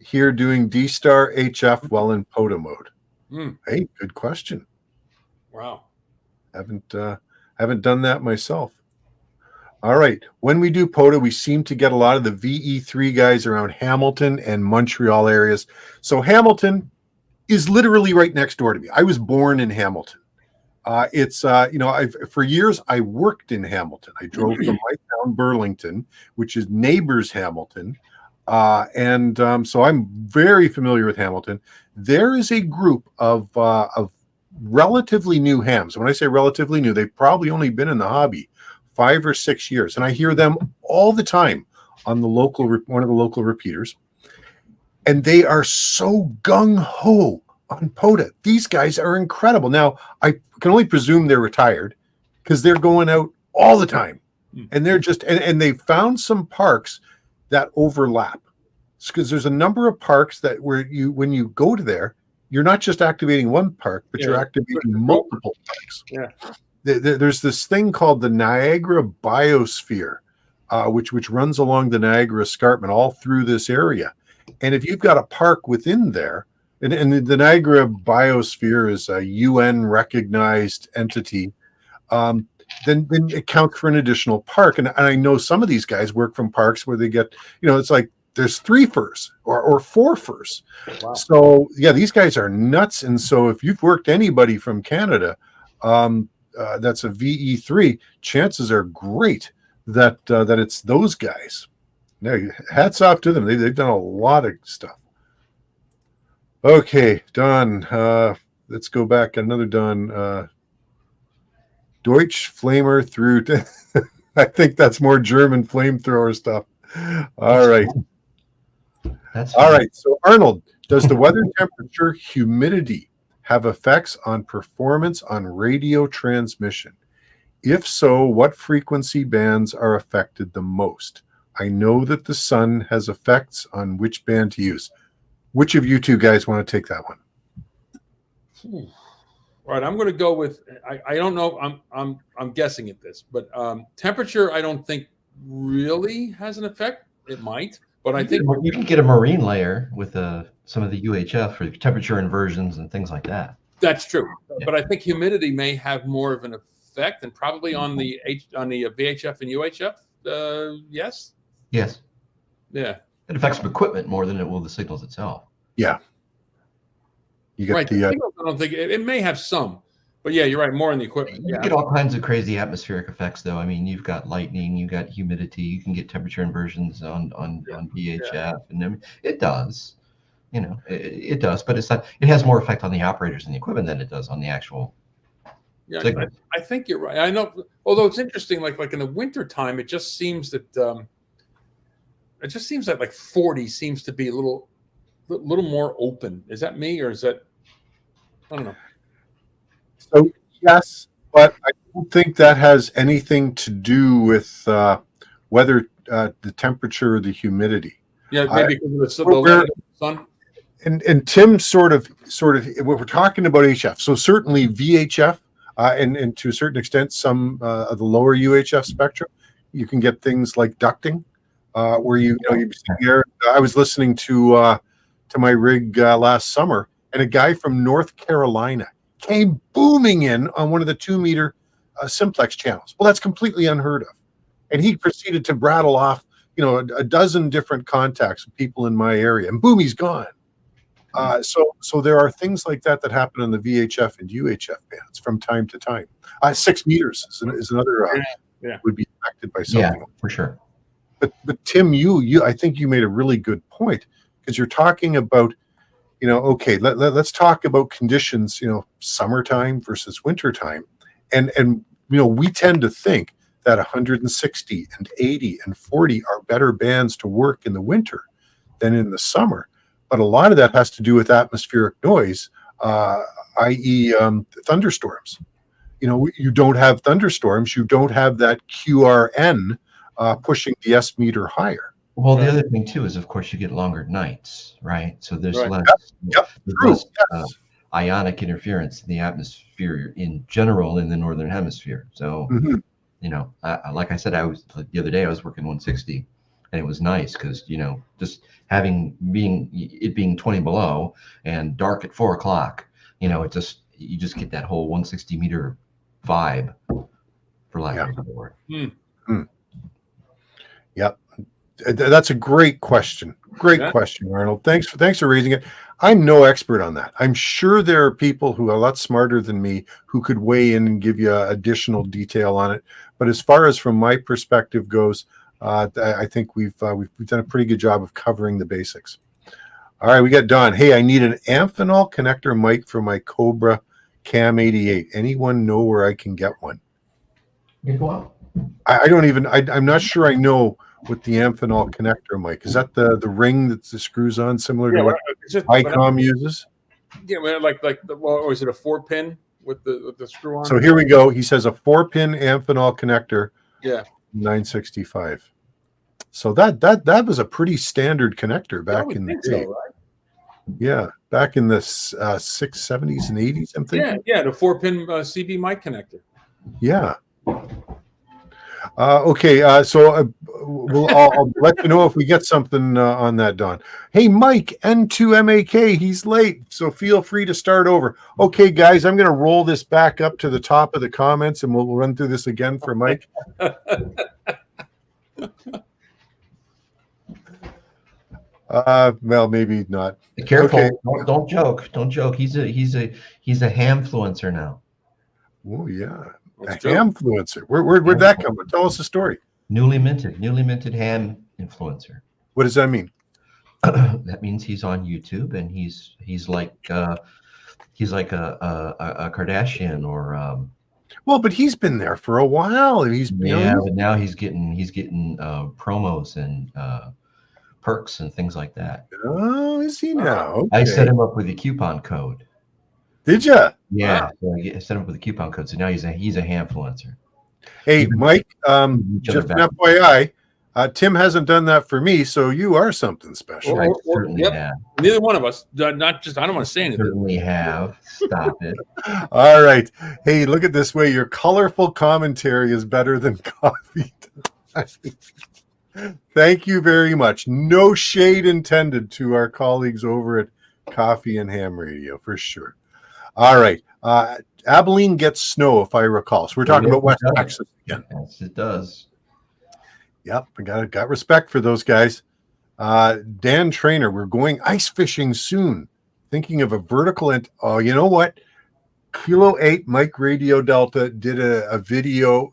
here doing D-Star HF while in POTA mode? Hey, good question. Wow. Haven't done that myself. All right. When we do POTA, we seem to get a lot of the VE3 guys around Hamilton and Montreal areas. So Hamilton is literally right next door to me. I was born in Hamilton. For years I worked in Hamilton. I drove from my town, Burlington, which is neighbors Hamilton. So I'm very familiar with Hamilton. There is a group of relatively new hams. When I say relatively new, they've probably only been in the hobby 5 or 6 years, and I hear them all the time on one of the local repeaters, and they are so gung-ho on POTA. These guys are incredible. Now, I can only presume they're retired because they're going out all the time, and they're just and they found some parks that overlap, because there's a number of parks that when you go to there, you're not just activating one park, but you're activating multiple parks. Yeah. There's this thing called the Niagara Biosphere, which runs along the Niagara Escarpment all through this area. And if you've got a park within there, and the Niagara Biosphere is a UN recognized entity, then it counts for an additional park. And I know some of these guys work from parks where they get, it's like there's 3 furs or 4 furs. Wow. So yeah, these guys are nuts. And so if you've worked anybody from Canada, that's a VE3, chances are great that it's those guys. No, hats off to them. They've done a lot of stuff. Okay, Don. Let's go back. Another Don. Deutsch Flamer through. I think that's more German flamethrower stuff. All right. That's all right. So, Arnold, does the weather, temperature, humidity have effects on performance on radio transmission? If so, what frequency bands are affected the most? I know that the sun has effects on which band to use. Which of you two guys want to take that one? All right, I'm going to go with. I don't know. I'm guessing at this, but temperature I don't think really has an effect. It might, but I think you can get a marine layer with some of the UHF for temperature inversions and things like that. That's true, yeah. But I think humidity may have more of an effect, and probably on the VHF and UHF. Yes. Yes. Yeah. It affects the equipment more than it will the signals itself. Yeah. You get right. The signals, I don't think it may have some, but yeah, you're right. More in the equipment. You get all kinds of crazy atmospheric effects, though. I mean, you've got lightning, you've got humidity, you can get temperature inversions on VHF, and I mean, it does. You know, it does, but it's not. It has more effect on the operators and the equipment than it does on the actual. Yeah, I think you're right. I know. Although it's interesting, like in the winter time, it just seems that like 40 seems to be a little more open. Is that me, or is that? I don't know. So yes, but I don't think that has anything to do with whether the temperature or the humidity. Yeah, maybe because of the sun. And Tim sort of we're talking about HF. So certainly VHF and to a certain extent some of the lower UHF spectrum, you can get things like ducting, where you sit there. I was listening to my rig last summer, and a guy from North Carolina came booming in on one of the 2-meter simplex channels. Well, that's completely unheard of. And he proceeded to rattle off, a dozen different contacts with people in my area, and boom, he's gone. So there are things like that happen on the VHF and UHF bands from time to time. 6 meters is another would be affected by something. Yeah, for sure. But Tim, I think you made a really good point, because you're talking about, okay, let's talk about conditions, summertime versus wintertime. And we tend to think that 160 and 80 and 40 are better bands to work in the winter than in the summer. But a lot of that has to do with atmospheric noise, i.e. Thunderstorms. You don't have thunderstorms. You don't have that QRN pushing the S meter higher. Well, the other thing too is, of course, you get longer nights, right? So there's less, less ionic interference in the atmosphere in general in the northern hemisphere. So, like I said, the other day I was working 160, and it was nice because just being 20 below and dark at 4 o'clock, you just get that whole 160 meter vibe, for lack of a better word. Yep. That's a great question. Great question, Arnold. Thanks for raising it. I'm no expert on that. I'm sure there are people who are a lot smarter than me who could weigh in and give you additional detail on it. But as far as from my perspective goes, I think we've done a pretty good job of covering the basics. All right, we got Don. Hey, I need an Amphenol connector mic for my Cobra Cam 88. Anyone know where I can get one? You go out. I'm not sure I know what the Amphenol connector mic is. That the ring that the screws on, similar to what ICOM uses? Yeah, like or is it a 4-pin with the screw on? So here we go. He says a 4-pin Amphenol connector. Yeah. 965. So that was a pretty standard connector back in the day. So, right? Yeah, back in the 670s and 80s, I'm thinking. Yeah, the 4-pin CB mic connector. Yeah. Okay, so I'll let you know if we get something on that, Don. Hey, Mike, N2MAK, he's late, so feel free to start over. Okay, guys, I'm going to roll this back up to the top of the comments, and we'll run through this again for Mike. Well, maybe not. Be careful. Okay. Don't joke. Don't joke. He's a hamfluencer now. Oh yeah. A hamfluencer. Where'd that come from? Tell us the story. Newly minted ham influencer. What does that mean? That means he's on YouTube and he's like a Kardashian or Well, but he's been there for a while, and he's but now he's getting promos and perks and things like that. Oh, is he now? Okay. I set him up with a coupon code. Did you? Yeah, so I set him up with a coupon code. So now he's a handfluencer. Hey, Mike, just an FYI, Tim hasn't done that for me, so you are something special. I certainly have. Neither one of us. Not just. I don't want to say anything. Certainly have. Stop it. All right. Hey, look at this way. Your colorful commentary is better than coffee. Thank you very much. No shade intended to our colleagues over at Coffee and Ham Radio, for sure. All right. Abilene gets snow, if I recall. So we're talking about West Texas again. Yes, it does. Yep, I got respect for those guys. Dan Trainer, we're going ice fishing soon. Thinking of a vertical and you know what? Kilo 8 Mike Radio Delta did a video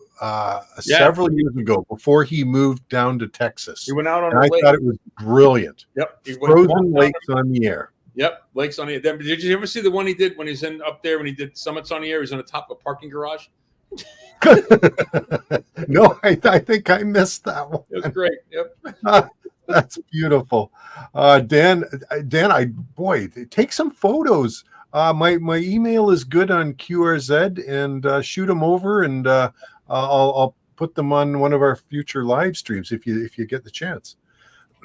several years ago before he moved down to Texas. He went out on and I thought it was brilliant. Yep. Frozen lakes on the air. Yep, lakes on the air. Did you ever see the one he did when he's up there when he did summits on the air? He's on the top of a parking garage. No, I think I missed that one. It was great. Yep. That's beautiful. Dan, take some photos. My email is good on QRZ, and shoot them over, and I'll put them on one of our future live streams if you get the chance.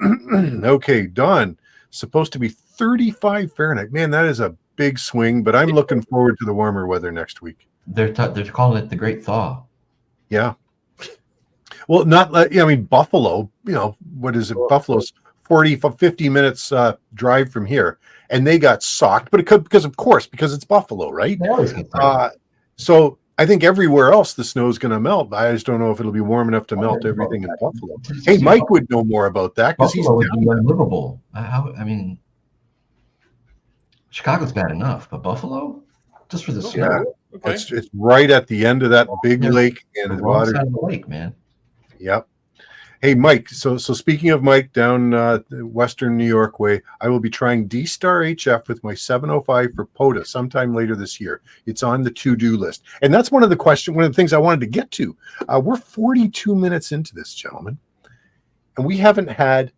Okay, Don, supposed to be 35 Fahrenheit. Man, that is a big swing, but I'm looking forward to the warmer weather next week. They're calling it the Great Thaw. Yeah. Well, not Buffalo, what is it? Buffalo's 50 minutes drive from here, and they got socked, but it could because it's Buffalo, right? They always get socked. So I think everywhere else the snow is going to melt. I just don't know if it'll be warm enough to melt everything in Buffalo. Hey, Mike would know more about that because he's would be unlivable. I mean, Chicago's bad enough, but Buffalo, just for the snow. Yeah. Okay. It's right at the end of that big lake, and the water. Side of the lake, man. Yep. Hey, Mike. So speaking of Mike, down Western New York way, I will be trying D-Star HF with my 705 for POTA sometime later this year. It's on the to-do list, and that's one of the things I wanted to get to. We're 42 minutes into this, gentlemen, and we haven't had.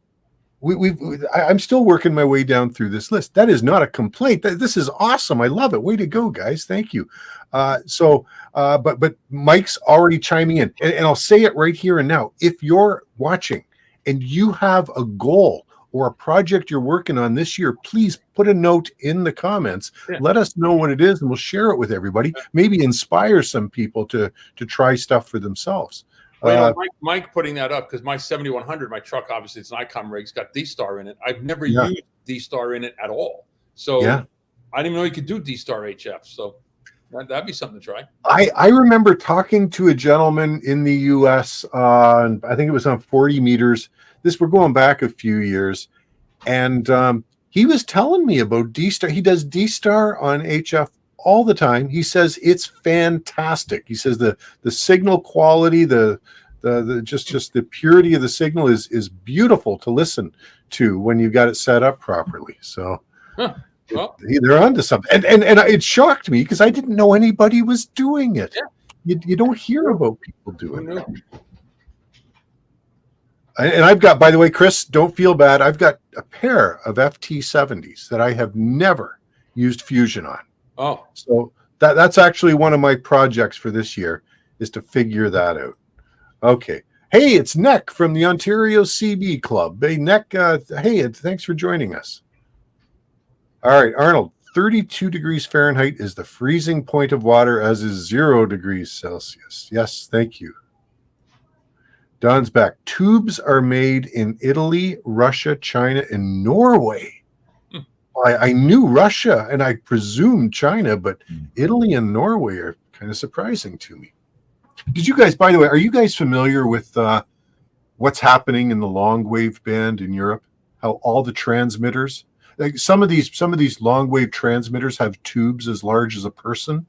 I'm still working my way down through this list. That is not a complaint. This is awesome. I love it. Way to go, guys. Thank you. But Mike's already chiming in, and I'll say it right here and now. If you're watching and you have a goal or a project you're working on this year, please put a note in the comments. Yeah. Let us know what it is, and we'll share it with everybody. Maybe inspire some people to try stuff for themselves. Well, Mike putting that up, because my 7100, my truck, obviously it's an ICOM rig, it's got D-Star in it. I've never used D-Star in it at all. So I didn't even know you could do D-Star HF. So that'd be something to try. I remember talking to a gentleman in the U.S. I think it was on 40 meters. We're going back a few years. And he was telling me about D-Star. He does D-Star on HF all the time. He says it's fantastic. He says the signal quality, the just the purity of the signal is beautiful to listen to when you've got it set up properly. So they're onto something. And it shocked me because I didn't know anybody was doing it. Yeah. You don't hear about people doing it. And I've got, by the way, Chris, don't feel bad. I've got a pair of FT70s that I have never used Fusion on. Oh, so that's actually one of my projects for this year, is to figure that out. Okay. Hey, it's Neck from the Ontario CB Club. Hey, Neck, hey, thanks for joining us. All right, Arnold, 32 degrees Fahrenheit is the freezing point of water, as is 0 degrees Celsius. Yes, thank you. Don's back. Tubes are made in Italy, Russia, China, and Norway. I knew Russia and I presumed China, but Italy and Norway are kind of surprising to me. Did you guys, by the way, are you guys familiar with what's happening in the long wave band in Europe? How all the transmitters, like some of these long wave transmitters have tubes as large as a person,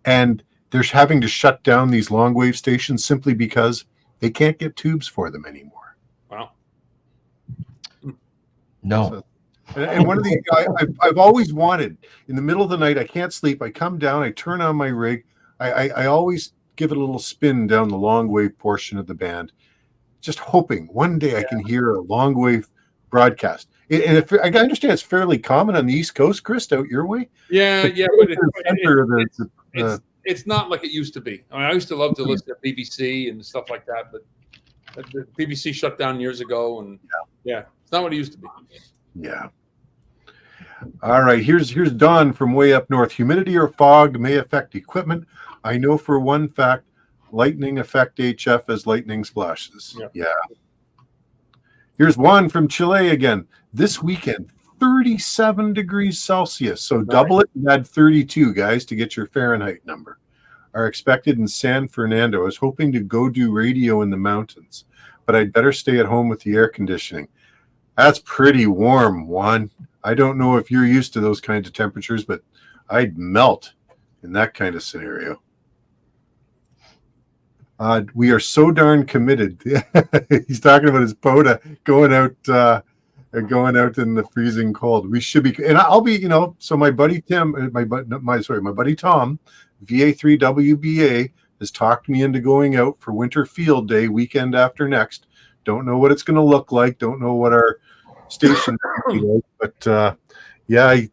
and they're having to shut down these long wave stations simply because they can't get tubes for them anymore. Wow. No. So, and one of the I've always wanted, in the middle of the night, I can't sleep. I come down, I turn on my rig. I always give it a little spin down the long wave portion of the band, just hoping one day I can hear a long wave broadcast. And if I understand it's fairly common on the East Coast, Chris, out your way. Yeah, But it's not like it used to be. I mean, I used to love to listen to BBC and stuff like that, but the BBC shut down years ago, and it's not what it used to be. Yeah. All right. Here's Don from way up north. Humidity or fog may affect equipment. I know for one fact, lightning affect HF as lightning splashes. Yeah. Here's Juan from Chile again. This weekend, 37 degrees Celsius. So double it and add 32, guys, to get your Fahrenheit number. Are expected in San Fernando. I was hoping to go do radio in the mountains, but I'd better stay at home with the air conditioning. That's pretty warm, Juan. I don't know if you're used to those kinds of temperatures, but I'd melt in that kind of scenario. We are so darn committed. He's talking about his POTA going out in the freezing cold. We should be, and I'll be, so my buddy Tim, my buddy Tom, VE3TWM has talked me into going out for winter field day weekend after next. Don't know what it's going to look like. Don't know what our station will be like, but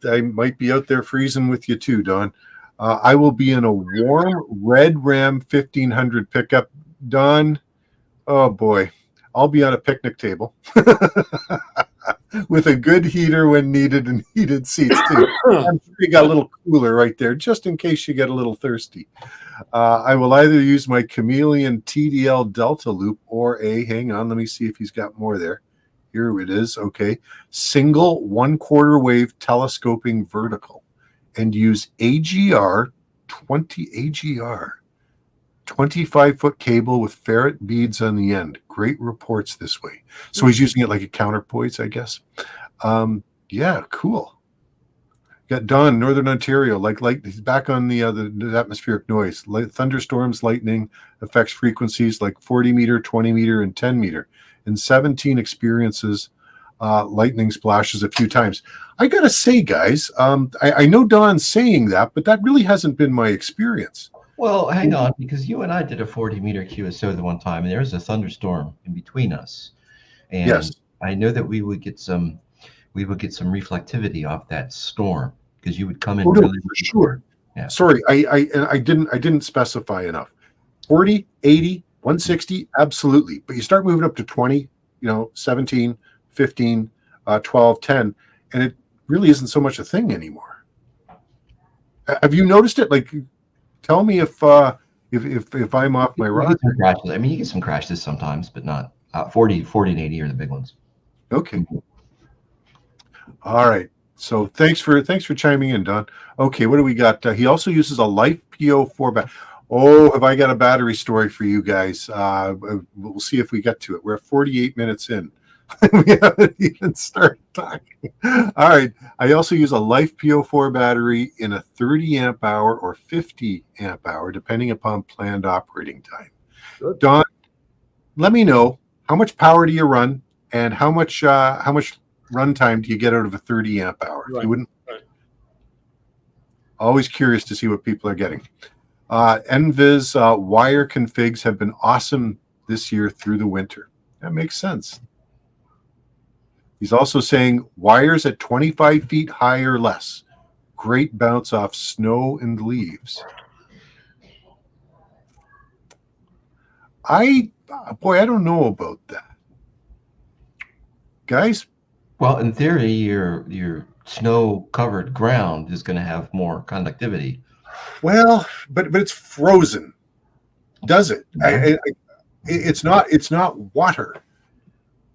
I might be out there freezing with you too, Don. I will be in a warm red Ram 1500 pickup, Don. Oh boy, I'll be on a picnic table with a good heater when needed and heated seats too. I'm sure you got a little cooler right there, just in case you get a little thirsty. I will either use my Chameleon TDL Delta loop or hang on, let me see if he's got more there. Here it is. Okay. Single 1/4 wave telescoping vertical, and use AGR 25-foot cable with ferrite beads on the end. Great reports this way. So he's using it like a counterpoise, I guess. Yeah, cool. Got Don, Northern Ontario, like he's back on the atmospheric noise. Thunderstorms, lightning affects frequencies like 40 meter, 20 meter, and 10 meter. And 17 experiences lightning splashes a few times. I gotta say, guys, I know Don's saying that, but that really hasn't been my experience. Well, hang on, because you and I did a 40-meter QSO the one time, and there was a thunderstorm in between us. And yes, I know that we would get some reflectivity off that storm because you would come in really for sure. Yeah. Sorry, I didn't specify enough. 40, 80, 160, absolutely. But you start moving up to 20, 17, 15, 12, 10, and it really isn't so much a thing anymore. Have you noticed it? Like, tell me if I'm off my rocker. I mean, you get some crashes sometimes, but not 40 and 80 are the big ones. Okay. All right. So thanks for chiming in, Don. Okay, what do we got? He also uses a Life PO4 battery. Oh, have I got a battery story for you guys? We'll see if we get to it. We're at 48 minutes in. We haven't even started talking. All right. I also use a Life PO4 battery in a 30 amp hour or 50 amp hour, depending upon planned operating time. Good. Don, let me know, how much power do you run, and how much runtime do you get out of a 30 amp hour? Right. You wouldn't. Right. Always curious to see what people are getting. NVIS wire configs have been awesome this year through the winter. That makes sense. He's also saying wires at 25 feet high or less. Great bounce off snow and leaves. I don't know about that. Guys? Well, in theory, your snow-covered ground is going to have more conductivity. Well, but it's frozen. Does it? It's not water.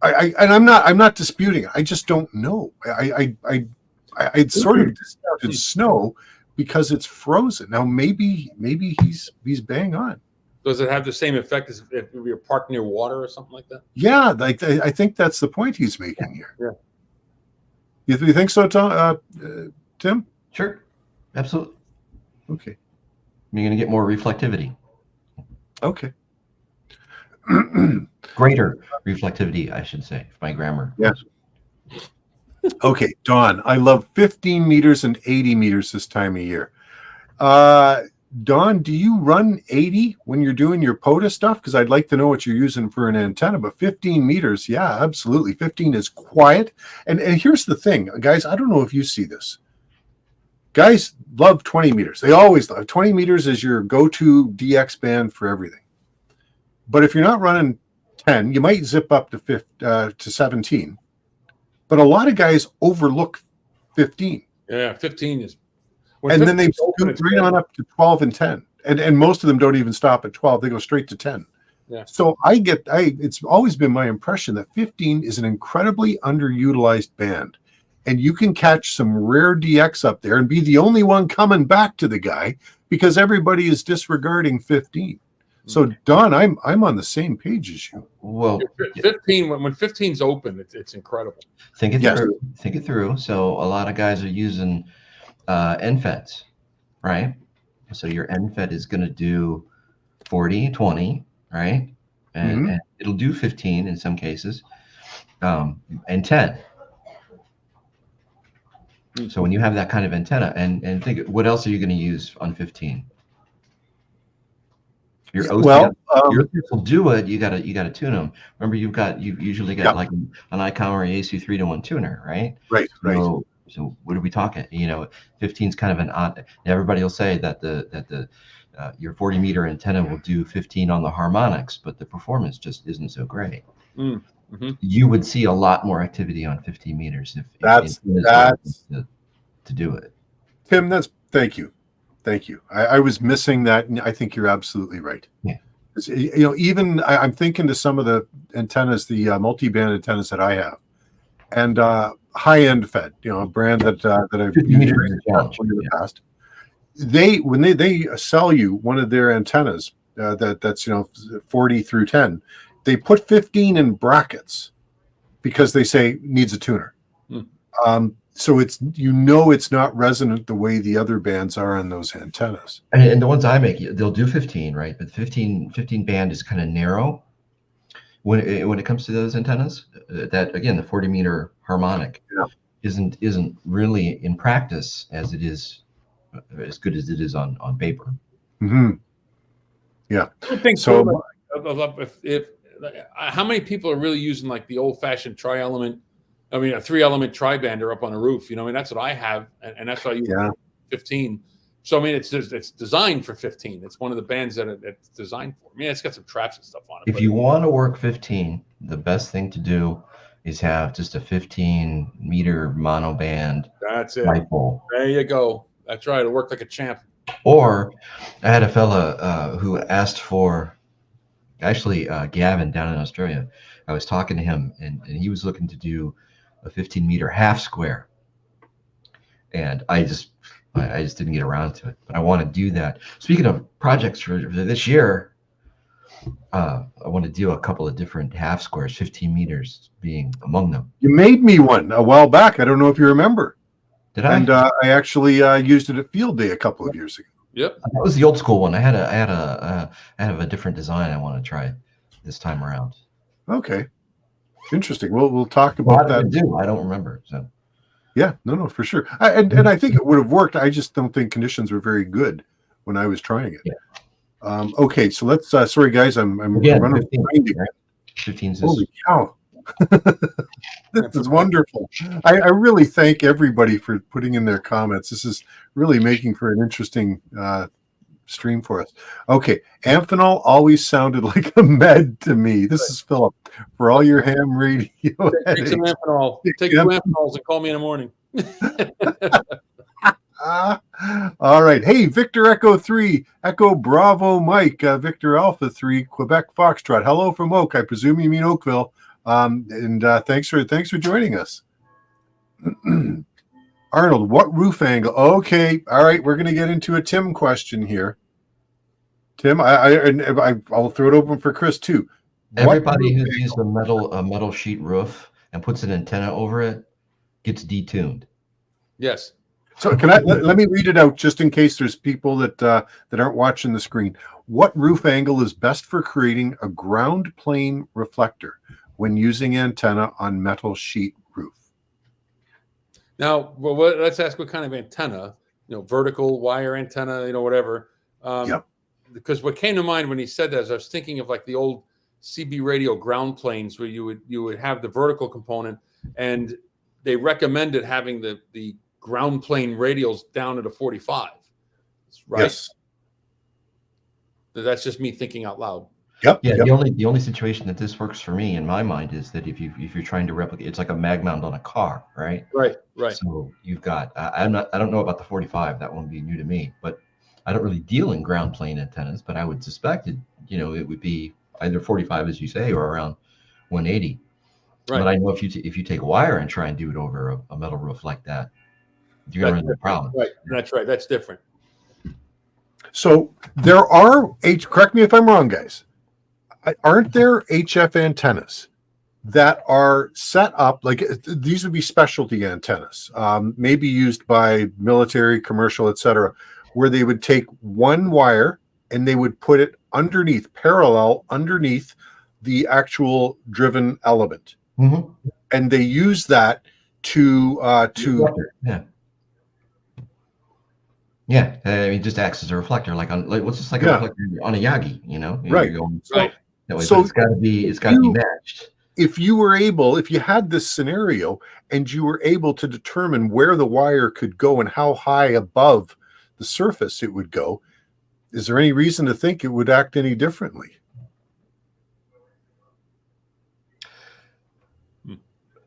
I'm not disputing it. I just don't know. I'd sort of discounted snow because it's frozen. Now maybe he's bang on. Does it have the same effect as if you're parked near water or something like that? Yeah, like I think that's the point he's making here. Yeah. You think so, Tom? Tim? Sure, absolutely. Okay. You're going to get more reflectivity. Okay. Greater reflectivity, I should say, if my grammar. Yeah. Okay, Dawn, I love 15 meters and 80 meters this time of year. Dawn, do you run 80 when you're doing your POTA stuff? Because I'd like to know what you're using for an antenna, but 15 meters, yeah, absolutely. 15 is quiet. And here's the thing, guys, I don't know if you see this. Guys love 20 meters. They always love 20 meters is your go-to DX band for everything. But if you're not running 10, you might zip up to 17. But a lot of guys overlook 15. Yeah, 15 is. And then they scoot right on up to 12 and 10. And most of them don't even stop at 12. They go straight to 10. Yeah. So it's always been my impression that 15 is an incredibly underutilized band. And you can catch some rare DX up there and be the only one coming back to the guy because everybody is disregarding 15. So Don, I'm on the same page as you. Well, 15 when 15's open, it's incredible. Think it through. So a lot of guys are using NFETs, right? So your NFET is going to do 40, 20, right? And it'll do 15 in some cases, and 10. So when you have that kind of antenna, and think, what else are you going to use on 15? Your OCS, your OCS will do it. You gotta tune them. Remember, you usually got like an ICOM or AC3-to-1 tuner, right? Right. So what are we talking? 15 is kind of an odd. Everybody will say that your 40 meter antenna will do 15 on the harmonics, but the performance just isn't so great. You would see a lot more activity on 15 meters if that's to do it. Tim, thank you. I was missing that, and I think you're absolutely right. Yeah. Even I'm thinking to some of the antennas, the multi-band antennas that I have, and high-end Fed, a brand that I've used in the past. When they sell you one of their antennas that's 40 through 10, they put 15 in brackets because they say needs a tuner. So it's not resonant the way the other bands are on those antennas. And the ones I make, they'll do 15, right? But 15 band is kind of narrow when it comes to those antennas. That again, the 40 meter harmonic isn't really in practice as it is as good as it is on paper. Yeah. I think so. If how many people are really using like the old fashioned tri-element? I mean, a 3-element tri-bander up on a roof. That's what I have, and that's what I use 15. So I mean, it's designed for 15. It's one of the bands that it's designed for. I mean, it's got some traps and stuff on it. If you want to work 15, the best thing to do is have just a 15 meter mono band. That's it. Rifle. There you go. That's right. It'll work like a champ. Or I had a fella who asked for, actually Gavin down in Australia. I was talking to him, and he was looking to do a 15 meter half square, and I just didn't get around to it, but I want to do that. Speaking of projects for this year, I want to do a couple of different half squares, 15 meters being among them. You made me one a while back. I don't know if you remember. Did I? And I actually used it at Field Day a couple of years ago. Yep, that was the old school one. I have a different design I want to try this time around. Okay. Interesting. We'll talk about that. I don't remember. So yeah, no, for sure. And I think it would have worked. I just don't think conditions were very good when I was trying it. Yeah. Okay, so let's. Sorry, guys, I'm running 15, behind you. Right? 15. Holy cow! This is wonderful. I really thank everybody for putting in their comments. This is really making for an interesting stream for us. Okay, Amphenol always sounded like a med to me. This is Philip for all your ham radio. Take some Amphenol. Take 2 Amphenols and call me in the morning. All right. Hey, Victor Echo 3, Echo Bravo Mike, Victor Alpha 3, Quebec Foxtrot. Hello from Oak. I presume you mean Oakville. And thanks for joining us. Arnold, what roof angle? Okay, all right. We're going to get into a Tim question here. Tim, I'll throw it open for Chris too. Everybody who's used a metal sheet roof and puts an antenna over it gets detuned. Yes. So can let me read it out just in case there's people that aren't watching the screen. What roof angle is best for creating a ground plane reflector when using antenna on metal sheet roof? Now, well, let's ask what kind of antenna, vertical wire antenna, whatever. Yep. Because what came to mind when he said that is I was thinking of like the old CB radio ground planes where you would have the vertical component, and they recommended having the ground plane radials down at a 45, right? Yes. That's just me thinking out loud. Yep. Yeah. Yep. The only situation that this works for me in my mind is that if you're trying to replicate, it's like a mag mount on a car, right? Right. So you've got I don't know about the 45. That won't be new to me, but I don't really deal in ground plane antennas. But I would suspect it would be either 45 as you say or around 180. Right. But I know if you take wire and try and do it over a metal roof like that, you're gonna run into problems. Right. That's right. That's different. So there are correct me if I'm wrong, guys. Aren't there HF antennas that are set up like these would be specialty antennas, maybe used by military, commercial, etc., where they would take one wire and they would put it parallel underneath the actual driven element, and they use that to Yeah, I mean, it just acts as a reflector, what's just like a reflector on a Yagi, right? Right. That way, So it's got to be matched. If you had this scenario and you were able to determine where the wire could go and how high above the surface it would go, is there any reason to think it would act any differently?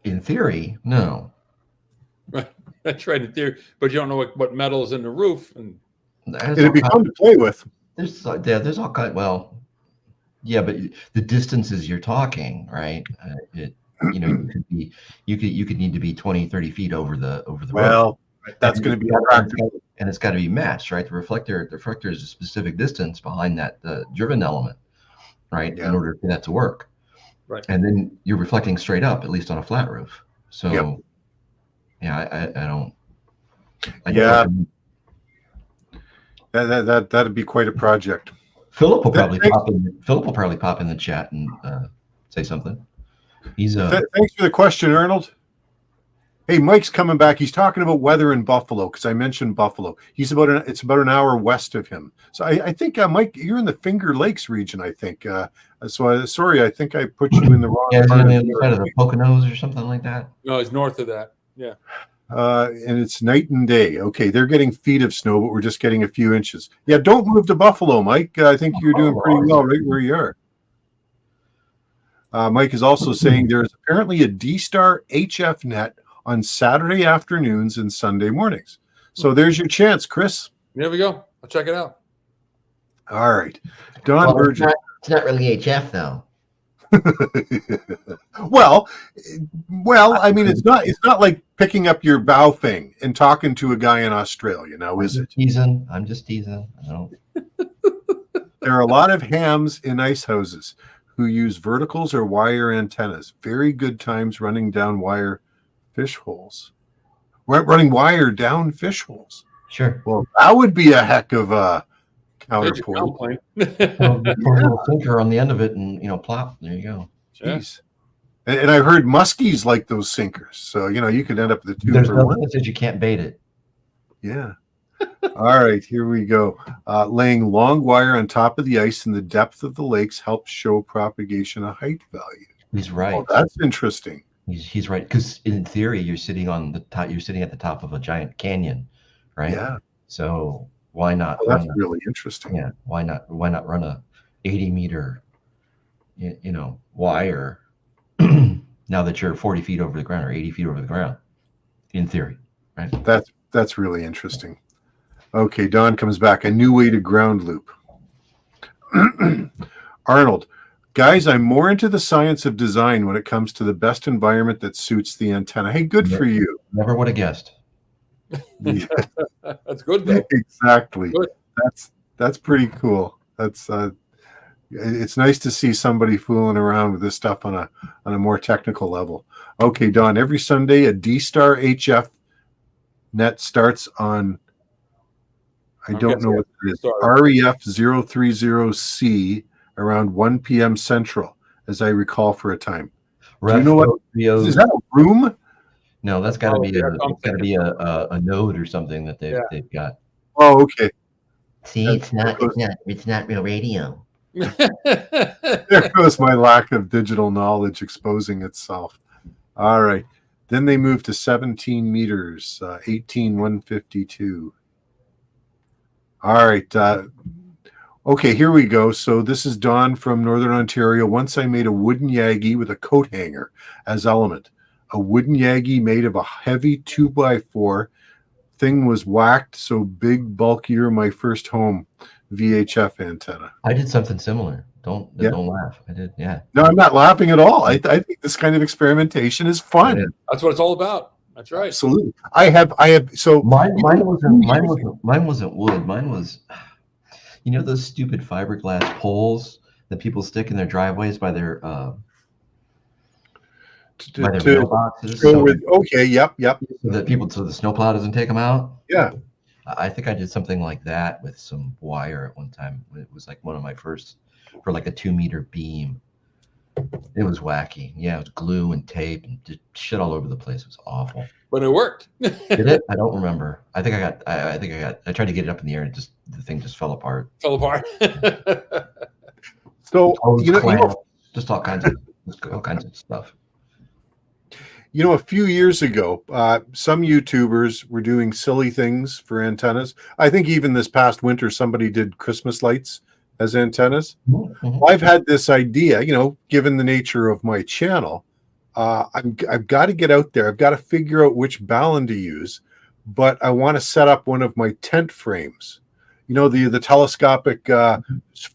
In theory, no. Right. That's right, in theory, but you don't know what metal is in the roof, and it'd be fun to play with. There's all kind. Well, yeah, but the distances you're talking, right? You could need to be 20, 30 feet over the well, road. That's going to be practical, and it's got to be matched, right? The reflector is a specific distance behind that driven element, right? Yeah. In order for that to work, right? And then you're reflecting straight up, at least on a flat roof. So. Yep. Yeah, I don't. That'd be quite a project. Philip will probably pop in the chat and say something. He's thanks for the question, Arnold. Hey, Mike's coming back. He's talking about weather in Buffalo because I mentioned Buffalo. It's about an hour west of him. So I think Mike, you're in the Finger Lakes region. I think. So sorry, I think I put you in the wrong. Yeah, on the other side of the Poconos or something like that. No, it's north of that. Yeah. And it's night and day. Okay, they're getting feet of snow, but we're just getting a few inches. Yeah, don't move to Buffalo, Mike. I think you're doing pretty well right where you are. Mike is also saying there's apparently a D-Star HF net on Saturday afternoons and Sunday mornings. So there's your chance, Chris. There we go. I'll check it out. All right. Don Burgess. It's not really HF though. well, I mean, it's not like picking up your Baofeng and talking to a guy in Australia now, is it? I'm just teasing. There are a lot of hams in ice houses who use verticals or wire antennas. Very good times running down wire fish holes. Running wire down fish holes. Sure. Well, that would be a heck of a counterpoint. A little sinker on the end of it, and plop. There you go. Jeez. Yeah. And I heard muskies like those sinkers, so you could end up with a 2 There's for no 1. that says you can't bait it. Yeah. All right, here we go. Laying long wire on top of the ice in the depth of the lakes helps show propagation of height value. He's right. Oh, that's interesting. He's right, because in theory you're sitting on the top. You're sitting at the top of a giant canyon, right? Yeah. So why not? That's really interesting. Yeah. Why not run a 80-meter, wire now that you're 40 feet over the ground or 80 feet over the ground? In theory, right? That's really interesting. Okay, Don comes back. A new way to ground loop. Arnold, guys, I'm more into the science of design when it comes to the best environment that suits the antenna. Hey, good for you. Never would have guessed. Yeah. That's good, though. Exactly. Good. That's pretty cool. It's nice to see somebody fooling around with this stuff on a more technical level. Okay, Don, every Sunday a D-Star HF net starts on, I don't know what it is, REF030C around 1 p.m. Central, as I recall for a time. Do you know what? Is that a room? No, that's got to be that's what I'm it's got to thinking. be a node or something that they've got. Oh, okay. See, it's not real radio. There goes my lack of digital knowledge exposing itself. All right. Then they moved to 17 meters, 18152. All right. Okay, here we go. So this is Don from Northern Ontario. Once I made a wooden Yagi with a coat hanger as element. A wooden Yagi made of a heavy 2x4. Thing was whacked, so big, bulkier. My first home VHF antenna. I did something similar. Don't laugh. I did, yeah. No, I'm not laughing at all. I think this kind of experimentation is fun. Yeah. That's what it's all about. That's right. Absolutely. I have. So mine wasn't wood. Mine was, those stupid fiberglass poles that people stick in their driveways by their mailboxes. Okay. Yep. So the snowplow doesn't take them out. Yeah. I think I did something like that with some wire at one time. It was like one of my first for like a 2-meter beam. It was wacky. Yeah, it was glue and tape and just shit all over the place. It was awful. But it worked. Did it? I don't remember. I tried to get it up in the air and the thing just fell apart. Fell apart. So just all kinds of stuff. A few years ago, some YouTubers were doing silly things for antennas. I think even this past winter, somebody did Christmas lights as antennas. Mm-hmm. I've had this idea, given the nature of my channel, I've got to get out there. I've got to figure out which balun to use, but I want to set up one of my tent frames. The telescopic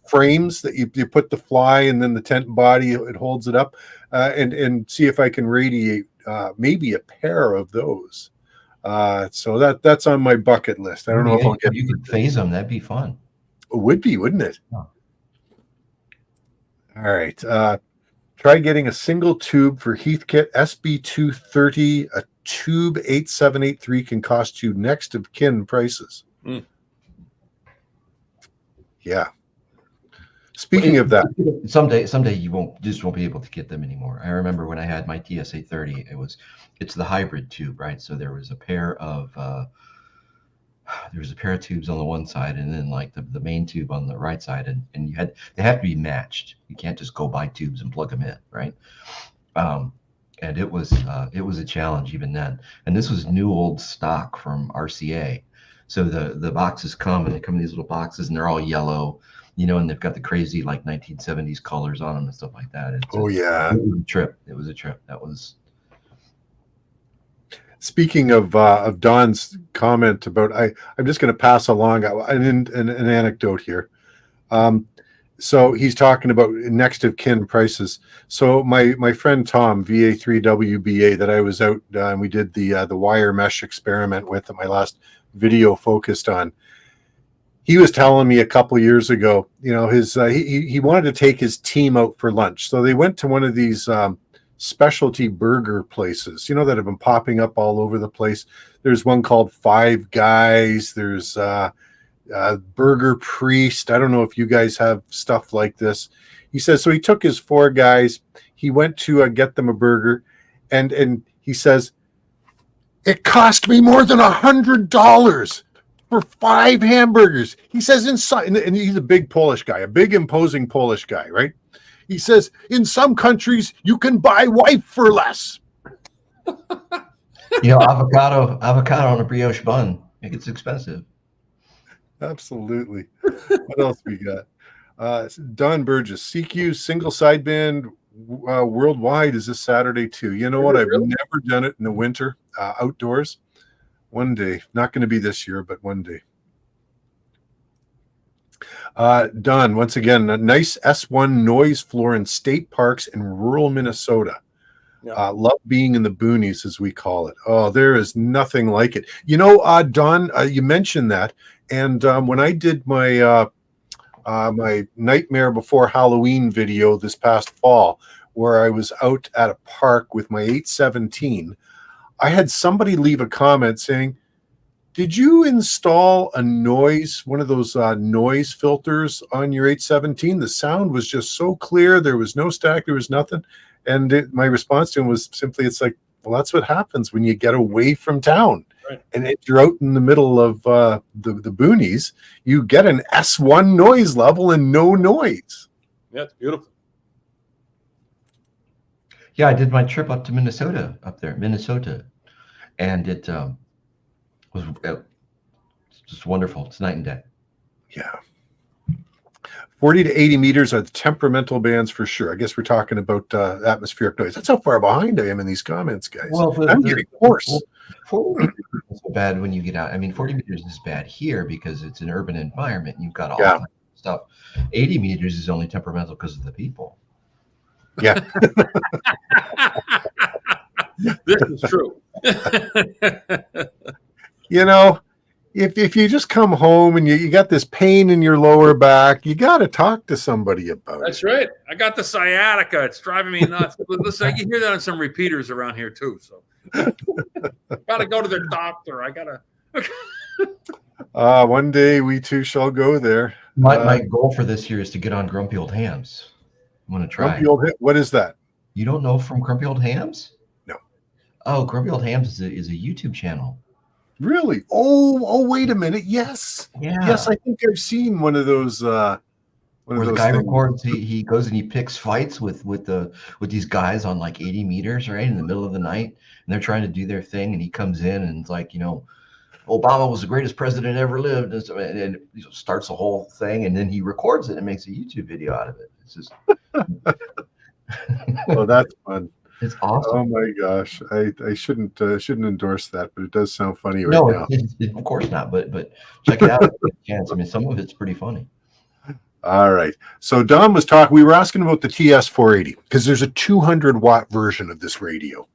frames that you put the fly and then the tent body, it holds it up, and see if I can radiate maybe a pair of those. So that's on my bucket list. I don't know if I'll get. You could phase them. That'd be fun. It would be, wouldn't it? Oh. All right. Try getting a single tube for Heathkit SB230. A tube 8783 can cost you next of kin prices. Mm. Yeah. Speaking of that, someday you won't be able to get them anymore. I remember when I had my TS830, it's the hybrid tube, right? So there was a pair of tubes on the one side, and then like the main tube on the right side, and they have to be matched. You can't just go buy tubes and plug them in, right? And it was a challenge even then. And this was new old stock from RCA. So the boxes come, and they come in these little boxes, and they're all yellow, and they've got the crazy like 1970s colors on them and stuff like that. Yeah. It was a trip. It was a trip. That was. Speaking of Don's comment about, I'm just going to pass along an anecdote here. So he's talking about next of kin prices. So my friend Tom VE3TWM that I was out and we did the wire mesh experiment with that my last video focused on. He was telling me a couple years ago, his he wanted to take his team out for lunch. So they went to one of these specialty burger places, that have been popping up all over the place. There's one called Five Guys. There's Burger Priest. I don't know if you guys have stuff like this. He says, so he took his 4 guys. He went to get them a burger, and he says, it cost me more than $100 for 5 hamburgers. He says inside, and he's a big Polish guy, a big imposing Polish guy, right? He says, in some countries, you can buy wife for less. Avocado on a brioche bun. It gets expensive. Absolutely. What else we got? Don Burgess, CQ single sideband worldwide is this Saturday too. You know what? I've never done it in the winter outdoors. One day, not going to be this year, but one day. Don, once again, a nice S1 noise floor in state parks in rural Minnesota. Yeah. Love being in the boonies, as we call it. Oh, there is nothing like it. Don, you mentioned that, and when I did my my Nightmare Before Halloween video this past fall, where I was out at a park with my 817, I had somebody leave a comment saying, did you install one of those noise filters on your 817? The sound was just so clear. There was no stack. There was nothing. And my response to him was simply, it's like, Well, that's what happens when you get away from town. Right. And if you're out in the middle of the boonies, you get an S1 noise level and no noise. Yeah, it's beautiful. Yeah, I did my trip up to Minnesota, and it was just wonderful. It's night and day. Yeah. 40 to 80 meters are the temperamental bands for sure. I guess we're talking about atmospheric noise. That's how far behind I am in these comments, guys. Well, I'm getting hoarse. 40 meters is so bad when you get out. I mean, 40 meters is bad here because it's an urban environment. You've got all kinds of stuff. 80 meters is only temperamental because of the people. Yeah. This is true. You know, if you just come home and you got this pain in your lower back, you got to talk to somebody about That's it. right. I got the sciatica. It's driving me nuts. Listen, I can hear that on some repeaters around here too. So, got to go to the doctor. I gotta. One day we too shall go there. My goal for this year is to get on Grumpy Old Hams. I'm going to try. What is that? You don't know from Grumpy Old Hams? No. Oh, Grumpy Old Hams is a YouTube channel. Really? Oh, wait a minute. Yes. Yeah. Yes, I think I've seen one of those. Where the guy records, he goes and he picks fights with these guys on like 80 meters, right, in the middle of the night, and they're trying to do their thing, and he comes in and it's like, Obama was the greatest president ever lived, and he starts the whole thing, and then he records it and makes a YouTube video out of it. It's just oh, that's fun. It's awesome. Oh my gosh, I shouldn't endorse that, but it does sound funny right no, now. Of course not. But check it out if you get a chance. I mean, some of it's pretty funny. All right. So Don was talking. We were asking about the TS480 because there's a 200-watt version of this radio,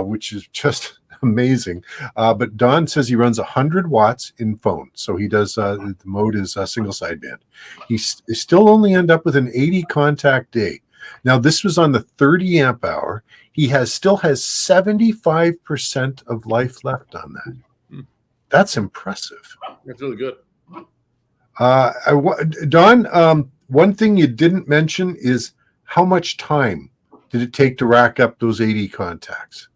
which is just amazing. But Don says he runs 100 watts in phone, so he does. The mode is single sideband. He still only end up with an 80 contact day. Now, this was on the 30 amp hour. He still has 75% of life left on that. That's impressive. That's really good. Don, one thing you didn't mention is how much time did it take to rack up those 80 contacts?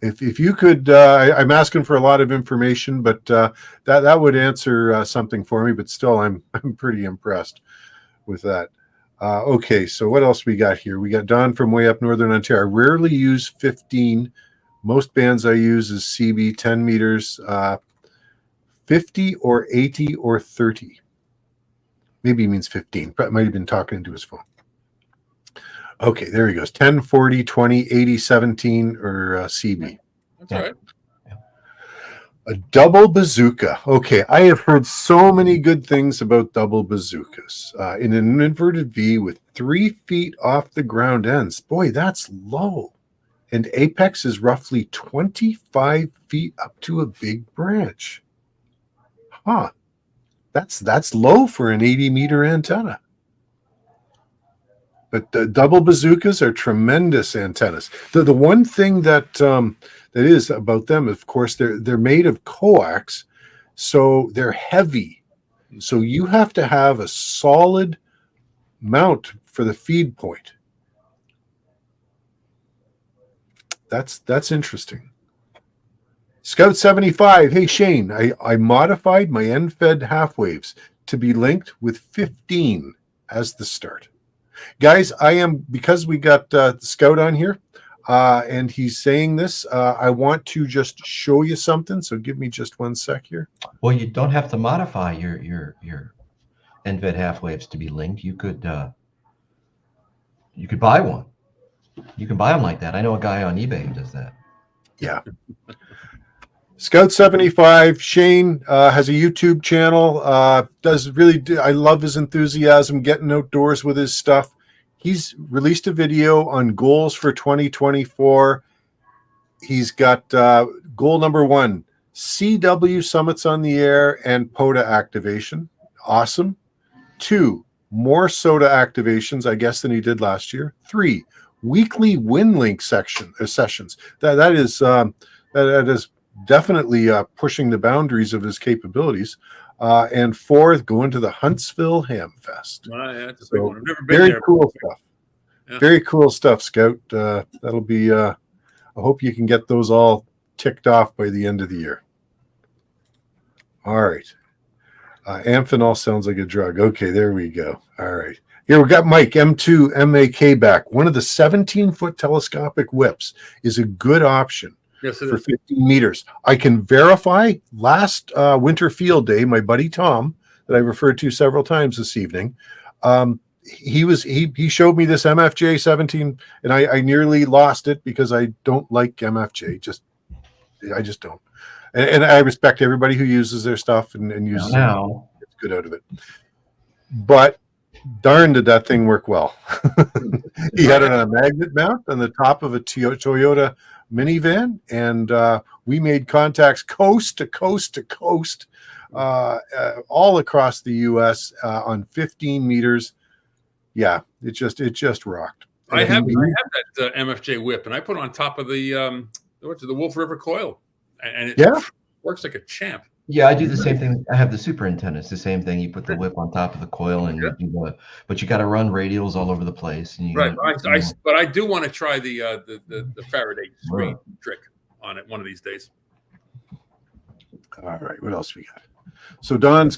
If you could, I'm asking for a lot of information, but that would answer something for me. But still, I'm pretty impressed with that. Okay, so what else we got here? We got Don from way up northern Ontario. I rarely use 15. Most bands I use is CB 10 meters, 50 or 80 or 30. Maybe he means 15. Might have been talking into his phone. Okay, there he goes. 10, 40, 20, 80, 17, or CB. That's right. A double bazooka. Okay, I have heard so many good things about double bazookas. In an inverted V with 3 feet off the ground ends. Boy, that's low. And apex is roughly 25 feet up to a big branch. Huh. That's low for an 80-meter antenna. But the double bazookas are tremendous antennas. The one thing that that is about them, of course, they're made of coax, so they're heavy. So you have to have a solid mount for the feed point. That's interesting. Scout 75. Hey Shane, I modified my end-fed half waves to be linked with 15 as the start. Guys, because we got Scout on here, and he's saying this, I want to just show you something. So give me just 1 sec here. Well, you don't have to modify your end-fed half waves to be linked. You could buy one. You can buy them like that. I know a guy on eBay who does that. Yeah. Scout 75, Shane has a YouTube channel. I love his enthusiasm, getting outdoors with his stuff. He's released a video on goals for 2024. He's got goal number 1, CW summits on the air and POTA activation. Awesome. 2, more SOTA activations, I guess, than he did last year. 3, weekly WinLink sessions. That is definitely pushing the boundaries of his capabilities. And 4th, going to the Huntsville Ham Fest. Yeah, that's a big one. I've never been Very there. cool stuff. Yeah. Very cool stuff, Scout. That'll be I hope you can get those all ticked off by the end of the year. All right. Amphenol sounds like a drug. Okay, there we go. All right. Here we got Mike M2 MAK back. One of the 17-foot telescopic whips is a good option. Yes, it for is. 15 meters. I can verify last winter field day, my buddy Tom, that I referred to several times this evening, he showed me this MFJ 17, and I nearly lost it because I don't like MFJ. I just don't. And I respect everybody who uses their stuff and uses it. It's good out of it. But darn, did that thing work well. He had it on a magnet mount on the top of a Toyota minivan, and we made contacts coast to coast to coast all across the U.S. On 15 meters. Yeah, it just rocked. I have that MFJ whip, and I put it on top of the Wolf River coil, and it works like a champ. Yeah, I do the same thing. I have the super antenna. It's the same thing. You put the whip on top of the coil, and but you got to run radials all over the place. And right. But I do want to try the Faraday screen trick on it one of these days. All right. What else we got? So Don's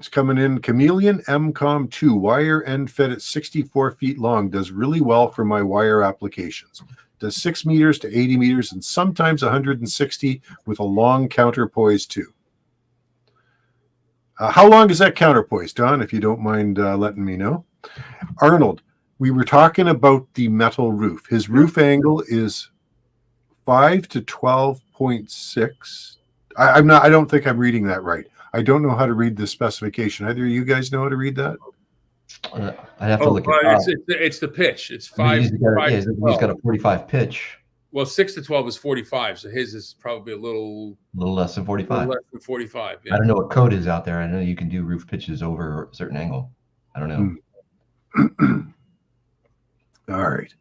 coming in. Chameleon MCOM 2 wire end fed at 64 feet long does really well for my wire applications. Does 6 meters to 80 meters and sometimes 160 with a long counterpoise too. How long is that counterpoise, Don, if you don't mind letting me know? Arnold, we were talking about the metal roof. His roof angle is 5 to 12.6. I don't think I'm reading that right. I don't know how to read this specification. Either of you guys know how to read that? I have to look at it. It's the pitch. It's 5. He's got a 45 pitch. Well, 6 to 12 is 45, so his is probably a little less than 45. Less than 45. Yeah. I don't know what code is out there. I know you can do roof pitches over a certain angle. I don't know. All right.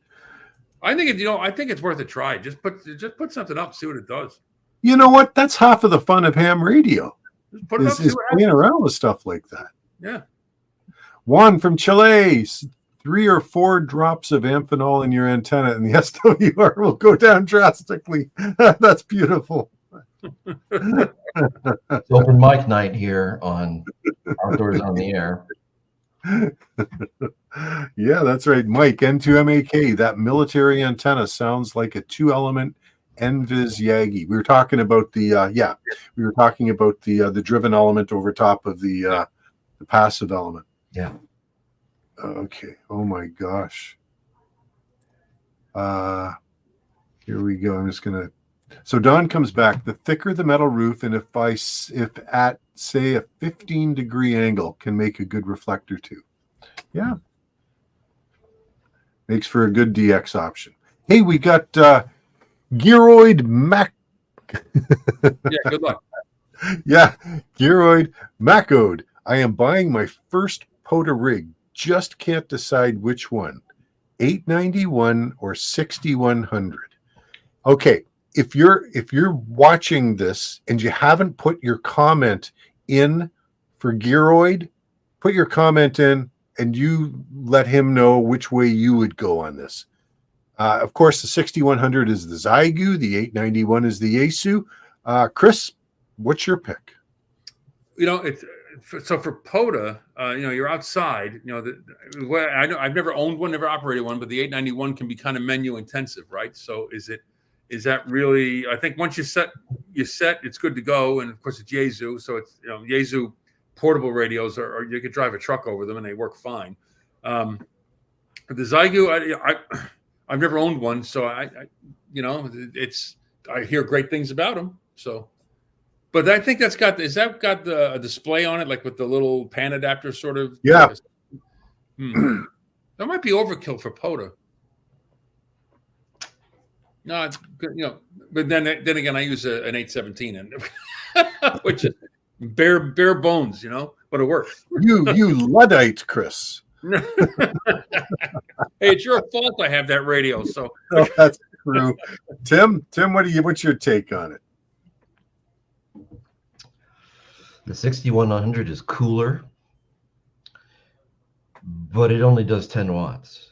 I think it's worth a try. Just put something up, see what it does. You know what? That's half of the fun of ham radio. Just put it up, is playing around with stuff like that. Yeah. Juan from Chile. 3 or 4 drops of Amphenol in your antenna and the SWR will go down drastically. That's beautiful. It's open mic night here on Outdoors on the Air. Yeah, that's right. Mike, N2MAK, that military antenna sounds like a 2-element NVIS Yagi. We were talking about the the driven element over top of the passive element. Yeah. Okay. Oh my gosh. Here we go. I'm just gonna. So Don comes back. The thicker the metal roof, and if at say a 15-degree angle, can make a good reflector too. Yeah. Makes for a good DX option. Hey, we got Gearoid Mac. Yeah. Good luck. Yeah, Gearoid Macode. I am buying my first POTA rig. Just can't decide which one, 891 or 6100. Okay, if you're watching this and you haven't put your comment in for Gearoid, put your comment in and you let him know which way you would go on this. Of course, the 6100 is the Zygu, the 891 is the Yaesu. Chris, what's your pick? So for POTA, you're outside. I've never owned one, never operated one, but the 891 can be kind of menu intensive, right? So is that really? I think once you set, it's good to go. And of course, it's Yaesu, so it's Yaesu portable radios, or you could drive a truck over them and they work fine. The Zygu, I've never owned one, so I hear great things about them. So. But I think has that got a display on it, like with the little pan adapter sort of? Yeah. That might be overkill for POTA. No, it's good, but then again, I use an 817, and which is bare bones, but it works. You Luddite, Chris. Hey, it's your fault I have that radio. So that's true. Tim, what's your take on it? The 6100 is cooler, but it only does 10 watts.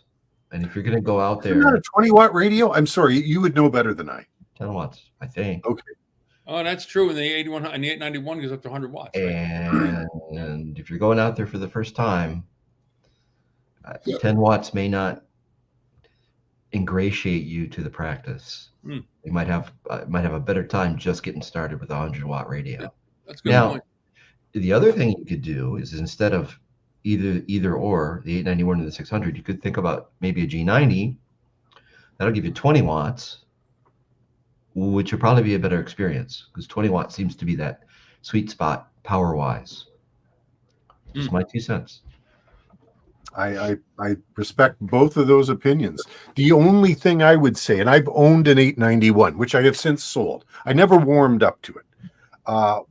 And if you're going to go out Isn't that there, a 20-watt radio? I'm sorry, you would know better than I. 10 watts, I think. Okay. Oh, that's true. And the 81 and the 891 goes up to 100 watts. Right? And if you're going out there for the first time, 10 watts may not ingratiate you to the practice. You might have a better time just getting started with a 100-watt radio. Yeah, that's a good now, point. The other thing you could do is instead of either or the 891 and the 600, you could think about maybe a G90. That'll give you 20 watts, which would probably be a better experience because 20 watts seems to be that sweet spot power-wise. Just my 2 cents. I respect both of those opinions. The only thing I would say, and I've owned an 891, which I have since sold. I never warmed up to it.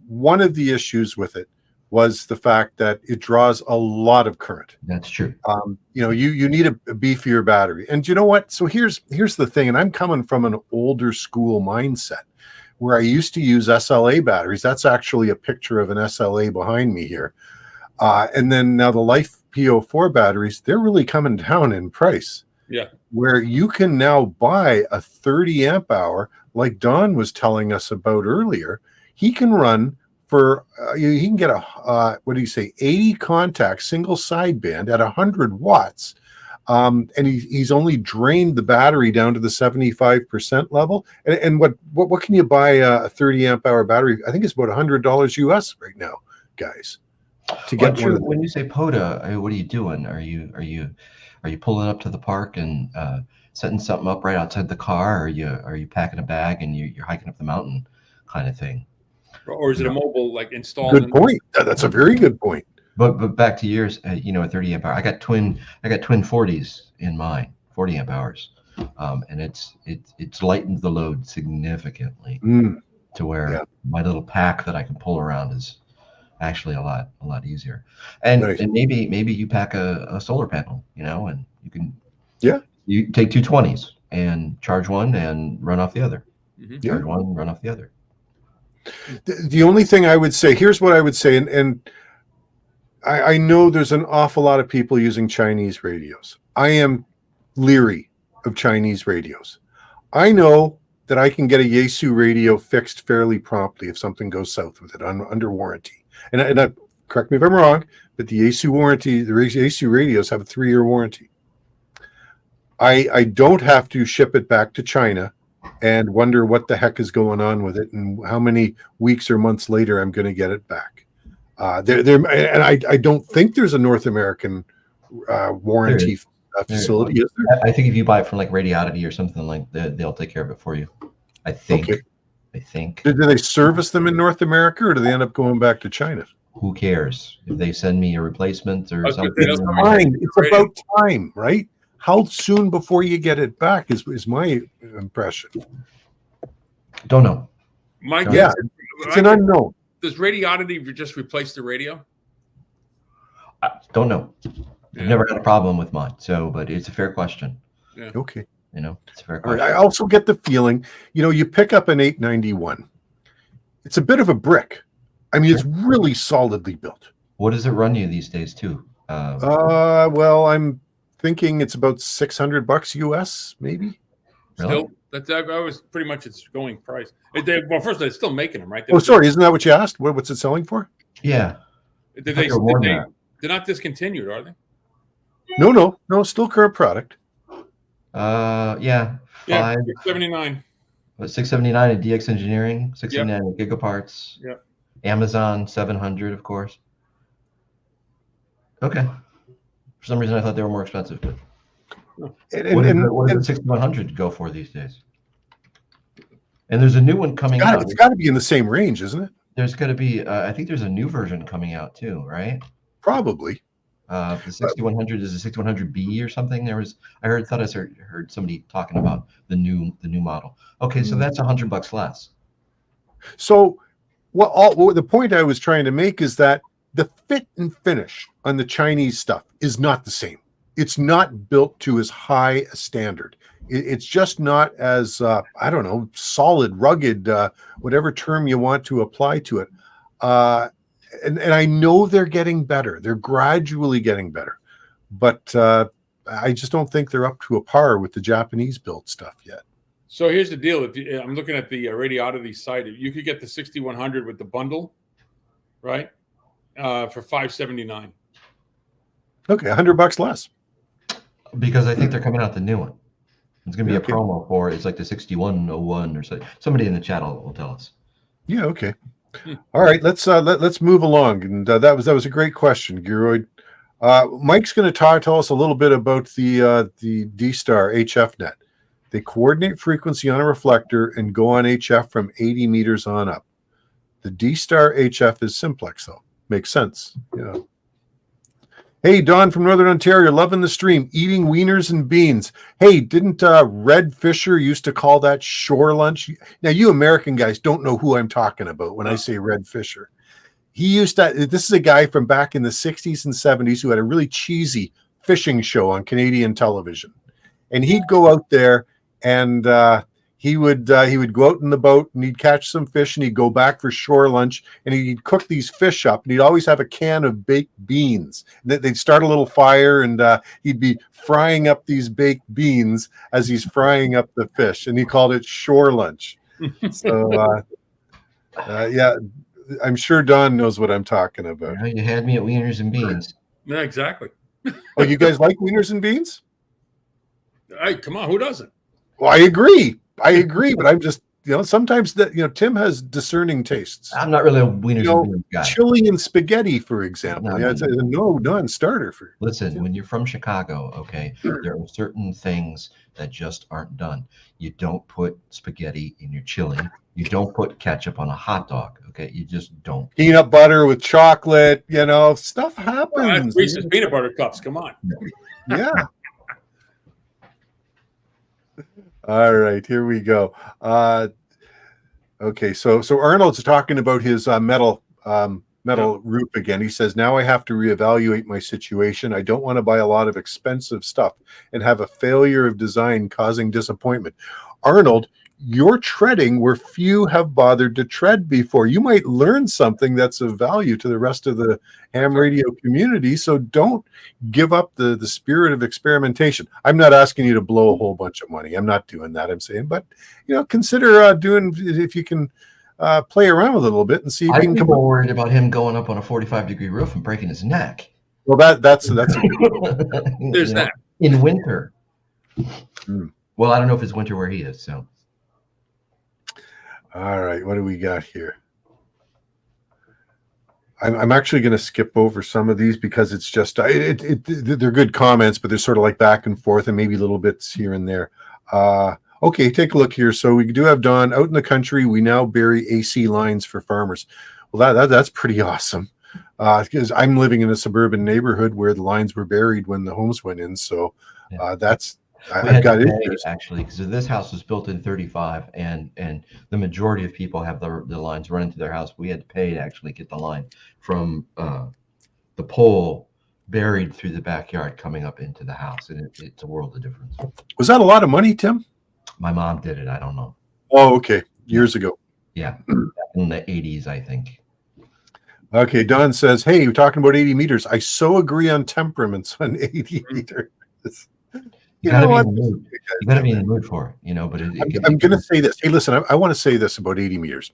One of the issues with it was the fact that it draws a lot of current. That's true. You need a beefier battery. And you know what? So here's the thing, and I'm coming from an older school mindset where I used to use SLA batteries. That's actually a picture of an SLA behind me here. And then now the Life PO4 batteries, they're really coming down in price. Yeah. Where you can now buy a 30 amp hour, like Don was telling us about earlier. He can run for, he can get a, 80 contact single sideband at 100 watts. And he's only drained the battery down to the 75% level. And what can you buy a 30 amp hour battery? I think it's about $100 US right now, guys. To get when you say POTA, what are you doing? Are you pulling up to the park and setting something up right outside the car? Or are you packing a bag and you're hiking up the mountain kind of thing? Or is it a mobile like installed? Good point. That's a very good point. But back to yours, a 30 amp hour. I got twin 40s in mine, 40 amp hours, and it's lightened the load significantly to where my little pack that I can pull around is actually a lot easier. And nice. And maybe you pack a solar panel, and you can you take 2 20s and charge one and run off the other. Charge one, run off the other. The only thing I would say, here's what I would say, and I know there's an awful lot of people using Chinese radios. I am leery of Chinese radios. I know that I can get a Yaesu radio fixed fairly promptly if something goes south with it under warranty. And correct me if I'm wrong, but the Yaesu radios have a 3-year warranty. I don't have to ship it back to China and wonder what the heck is going on with it and how many weeks or months later I'm going to get it back. And I don't think there's a North American warranty facility. Is there? I think if you buy it from like Radiotity or something like that, they'll take care of it for you. I think. Okay. I think. Do they service them in North America, or do they end up going back to China? Who cares? If they send me a replacement or something. It's about time, right? How soon before you get it back is my impression. Don't know. It's an unknown. Does Radiotity just replace the radio? I don't know. I've never had a problem with mine, but it's a fair question. Yeah. Okay. It's a fair question. I also get the feeling, you pick up an 891. It's a bit of a brick. I mean, it's really solidly built. What does it run you these days, too? Well, I'm thinking it's about $600 US, maybe. Really? Still, that was pretty much its going price. Well, first they're still making them, right? Sorry, isn't that what you asked? What's it selling for? Yeah. They're not discontinued, are they? No, still current product. Yeah. 679. 679 at DX Engineering, 679 at Gigaparts. Yep. Amazon 700, of course. Okay. For some reason, I thought they were more expensive. But what does the 6100 go for these days? And there's a new one coming out. It's got to be in the same range, isn't it? There's got to be. I think there's a new version coming out too, right? Probably. The 6100 is a 6100B or something. I heard somebody talking about the new model. Okay, so that's $100 less. So, the point I was trying to make is that the fit and finish on the Chinese stuff is not the same. It's not built to as high a standard. It's just not as solid, rugged, whatever term you want to apply to it. And I know they're getting better. They're gradually getting better. But I just don't think they're up to a par with the Japanese built stuff yet. So here's the deal. I'm looking at the Radiodity site. You could get the 6100 with the bundle, right? For $579. Okay, $100 less. Because I think they're coming out the new one. It's going to be a promo for it's like the 6101 or so. Somebody in the chat will tell us. Yeah. Okay. All right. Let's move along. And that was a great question, Geroid. Mike's going to tell us a little bit about the D-Star HF net. They coordinate frequency on a reflector and go on HF from 80 meters on up. The D-Star HF is simplex, though. Makes sense. Yeah. Hey, Don from Northern Ontario, loving the stream, eating wieners and beans. Hey, didn't Red Fisher used to call that shore lunch? Now, you American guys don't know who I'm talking about when I say Red Fisher. He used to, this is a guy from back in the 60s and 70s who had a really cheesy fishing show on Canadian television. And he'd go out there and he would go out in the boat and he'd catch some fish and he'd go back for shore lunch and he'd cook these fish up and he'd always have a can of baked beans. They'd start a little fire and he'd be frying up these baked beans as he's frying up the fish, and he called it shore lunch. So yeah, I'm sure Don knows what I'm talking about. You had me at wieners and beans. Yeah, exactly. Oh, you guys like wieners and beans? Hey, come on, who doesn't? Well, I agree, but I'm just, sometimes that, Tim has discerning tastes. I'm not really a wieners and beans guy. Chili and spaghetti, for example. It's a non-starter for. Listen, when you're from Chicago, okay, there are certain things that just aren't done. You don't put spaghetti in your chili. You don't put ketchup on a hot dog. Okay, you just don't. Peanut butter with chocolate, stuff happens. Well, that's Reese's peanut butter cups. Come on. Yeah. All right, here we go. Okay, so Arnold's talking about his metal roof again. He says, now I have to reevaluate my situation. I don't want to buy a lot of expensive stuff and have a failure of design causing disappointment. Arnold, you're treading where few have bothered to tread before. You might learn something that's of value to the rest of the ham radio community. So don't give up the spirit of experimentation. I'm not asking you to blow a whole bunch of money. I'm not doing that. I'm saying, but consider doing, if you can play around with it a little bit and see if you can come. I'm more worried about him going up on a 45-degree roof and breaking his neck. Well, that's a good There's that in winter. Well, I don't know if it's winter where he is. So. All right, what do we got here? I'm actually going to skip over some of these because it's just they're good comments, but they're sort of like back and forth and maybe little bits here and there. Okay, take a look here. So we do have Don out in the country. We now bury AC lines for farmers. Well, that's pretty awesome because I'm living in a suburban neighborhood where the lines were buried when the homes went in. So that's. I've got it actually, because this house was built in 35, and the majority of people have the lines running to their house. We had to pay to actually get the line from the pole buried through the backyard coming up into the house, and it's a world of difference. Was that a lot of money, Tim? My mom did it. I don't know. Oh, okay. Years ago. Yeah, in the 80s, I think. Okay, Don says, hey, you're talking about 80 meters. I so agree on temperaments on 80 meters. You gotta be in the mood for it, but I'm going to say this. Hey, listen, I want to say this about 80 meters.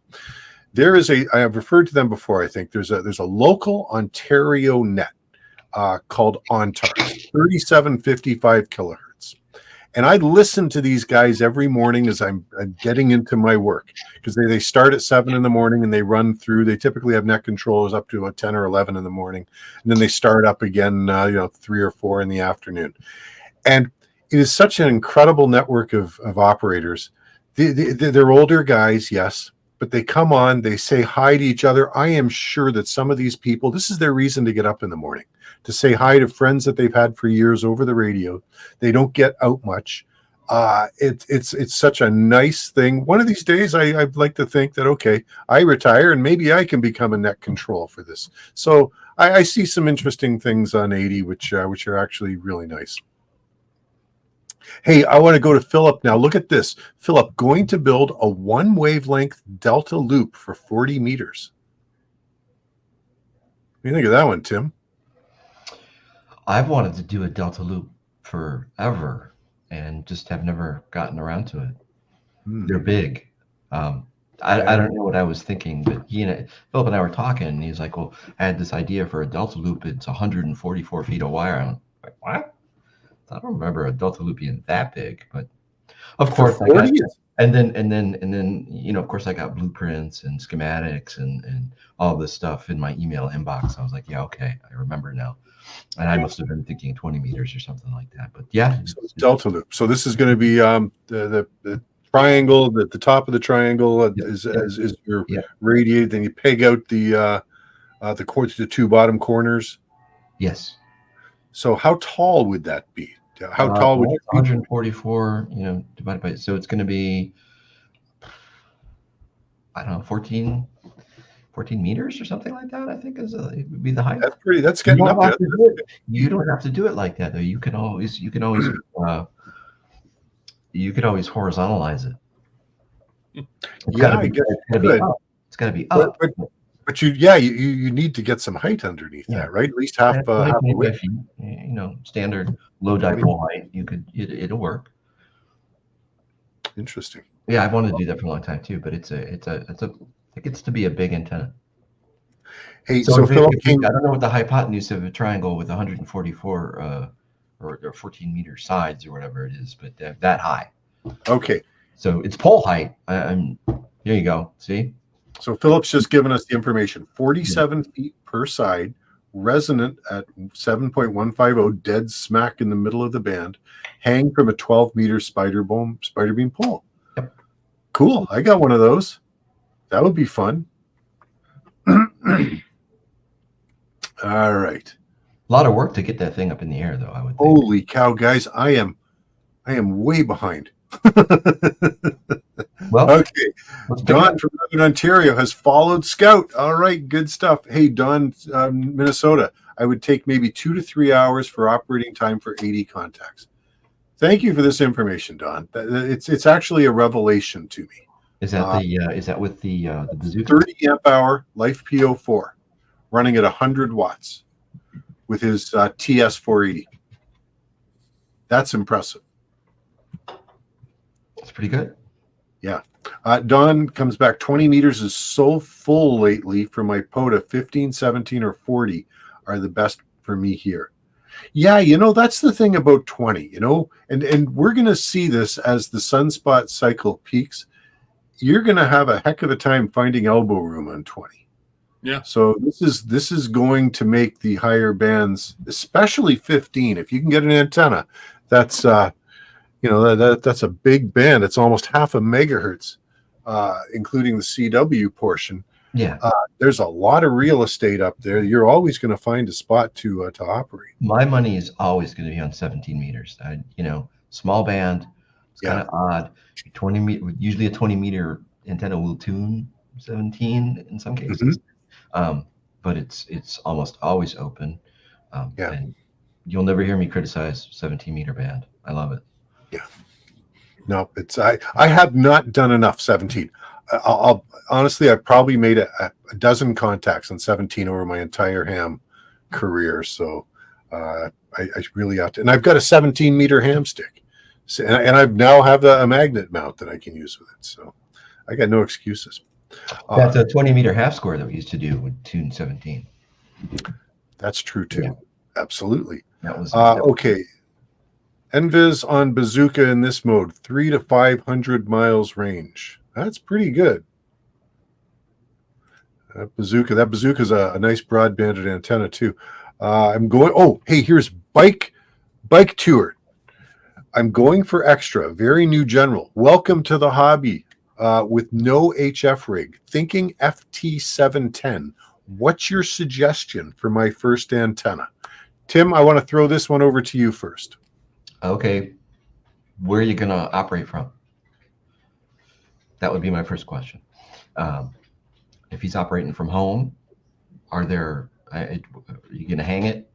There is I have referred to them before. I think there's a local Ontario net called OnTAR, 3755 kilohertz. And I listen to these guys every morning as I'm getting into my work because they start at 7 in the morning and they run through. They typically have net controllers up to about 10 or 11 in the morning. And then they start up again, 3 or 4 in the afternoon. And it is such an incredible network of operators. They're older guys, yes, but they come on, they say hi to each other. I am sure that some of these people, this is their reason to get up in the morning, to say hi to friends that they've had for years over the radio. They don't get out much. It's such a nice thing. One of these days, I'd like to think that, okay, I retire and maybe I can become a net control for this. So I see some interesting things on 80, which are actually really nice. Hey, I want to go to Philip now. Look at this. Philip, going to build a 1 wavelength delta loop for 40 meters. What do you think of that one, Tim? I've wanted to do a delta loop forever and just have never gotten around to it. Hmm. They're big. I don't know what I was thinking, but Philip and I were talking, and he's like, "Well, I had this idea for a Delta loop. It's 144 feet of wire." I'm like, "What? I don't remember a Delta loop being that big." But of course, I got, and then of course, I got blueprints and schematics and all this stuff in my email inbox. I was like, "Yeah, okay, I remember now." And I must have been thinking 20 meters or something like that. But yeah, so it's Delta loop. So this is going to be the triangle at the top of the triangle is your radiated. Then you peg out the two bottom corners. Yes. So how tall would that be? How tall would it be? 144, divided by, so it's going to be, I don't know, 14 meters or something like that, I think it would be the height. That's getting up there. You don't have to do it like that though. You can always horizontalize it. It's gotta be up. But you need to get some height underneath that, right? At least half a width. Standard low dipole height. It'll work. Interesting. Yeah, I've wanted to do that for a long time too, but it gets to be a big antenna. Hey, so Philip, I don't know what the hypotenuse of a triangle with 144 or 14 meter sides or whatever it is, but that high. Okay. So it's pole height. Here you go. See? So Philip's just given us the information. 47 feet per side, resonant at 7.150, dead smack in the middle of the band, hang from a 12-meter spider beam pole. Yep. Cool. I got one of those. That would be fun. All right. A lot of work to get that thing up in the air, though, I would think. Holy cow, guys. I am way behind. Well, okay. Don from Northern Ontario has followed Scout. All right, good stuff. Hey, Don, Minnesota, I would take maybe 2 to 3 hours for operating time for 80 contacts. Thank you for this information, Don. It's actually a revelation to me. Is that is that with the bazooka? 30 amp hour Life PO4, running at 100 watts with his TS 480. That's impressive. It's pretty good. Yeah. Don comes back. 20 meters is so full lately for my POTA. 15, 17, or 40 are the best for me here. Yeah, that's the thing about 20, and we're going to see this as the sunspot cycle peaks. You're going to have a heck of a time finding elbow room on 20. Yeah. So this is going to make the higher bands, especially 15. If you can get an antenna, that's that's a big band. It's almost half a megahertz, including the CW portion. Yeah. There's a lot of real estate up there. You're always going to find a spot to operate. My money is always going to be on 17 meters. Small band. It's kind of odd. 20 usually a 20 meter antenna will tune 17 in some cases. But it's almost always open. And you'll never hear me criticize 17 meter band. I love it. Yeah. No, I have not done enough 17. I'll honestly, I've probably made a dozen contacts on 17 over my entire ham career. So I really ought to. And I've got a 17 meter ham stick. So, and I now have a magnet mount that I can use with it. So I got no excuses. That's a 20 meter half square that we used to do with tune 17. That's true too. Yeah. Absolutely. That was okay. NVIS on bazooka in this mode, 300 to 500 miles range. That's pretty good. That bazooka is a nice broadbanded antenna too. I'm going. Oh, hey, here's bike tour. I'm going for extra. Very new general. Welcome to the hobby. With no HF rig. Thinking FT710. What's your suggestion for my first antenna? Tim, I want to throw this one over to you first. Okay. Where are you going to operate from? That would be my first question. If he's operating from home, are you going to hang it?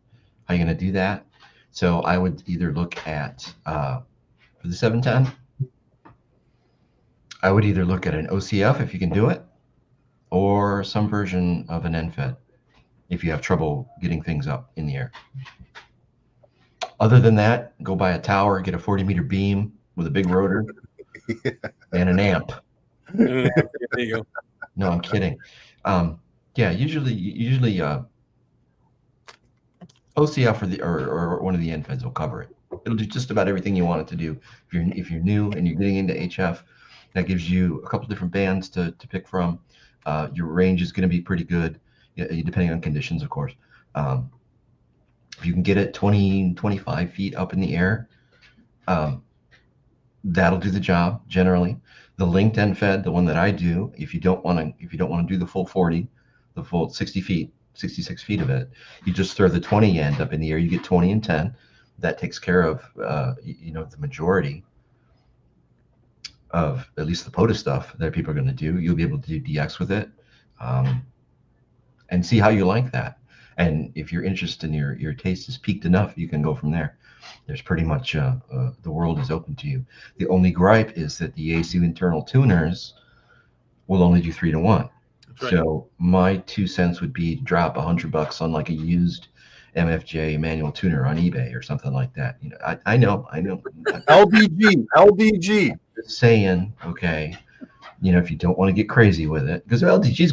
How are you going to do that? So I would either look at, for the 710, I would either look at an OCF if you can do it, or some version of an NFET if you have trouble getting things up in the air. Other than that, go buy a tower, get a 40-meter beam with a big rotor and an amp. There you go. No, I'm kidding. Yeah, usually OCF or one of the NFEDs will cover it. It'll do just about everything you want it to do. If you're new and you're getting into HF, that gives you a couple different bands to pick from. Your range is going to be pretty good, depending on conditions, of course. If you can get it 20, 25 feet up in the air, that'll do the job generally. The linked NFED, the one that I do, if you don't want to do the full 40, the full 60 feet, 66 feet of it, you just throw the 20 end up in the air. You get 20 and 10. That takes care of the majority of at least the POTA stuff that people are going to do. You'll be able to do DX with it, and see how you like that. And if your interest in your taste is peaked enough, you can go from there. There's pretty much the world is open to you. The only gripe is that the AC internal tuners will only do 3-to-1. Right. So my 2 cents would be drop $100 on like a used MFJ manual tuner on eBay or something like that. I know. LDG. Just saying, okay. If you don't want to get crazy with it, because LDG is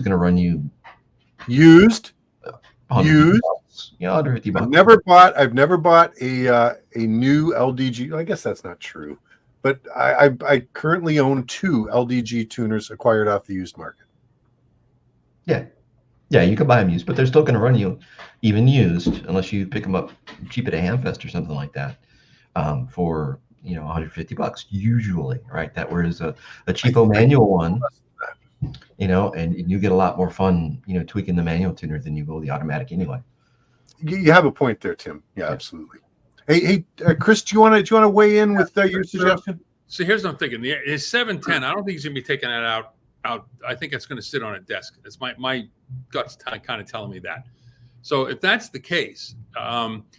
gonna run you used. $150. Under $50. I've never bought a new LDG. I guess that's not true, but I currently own 2 LDG tuners acquired off the used market. Yeah, you can buy them used, but they're still going to run you, even used, unless you pick them up cheap at a Hamfest or something like that, for $150 usually, right? That whereas a cheapo manual one, and you get a lot more fun, tweaking the manual tuner than you will the automatic anyway. You have a point there, Tim. Yeah. Absolutely. Hey, Chris, do you want to weigh in with your suggestion? So here's what I'm thinking: his 710. I don't think he's going to be taking that out. I think it's going to sit on a desk. It's my guts kind of telling me that. So if that's the case,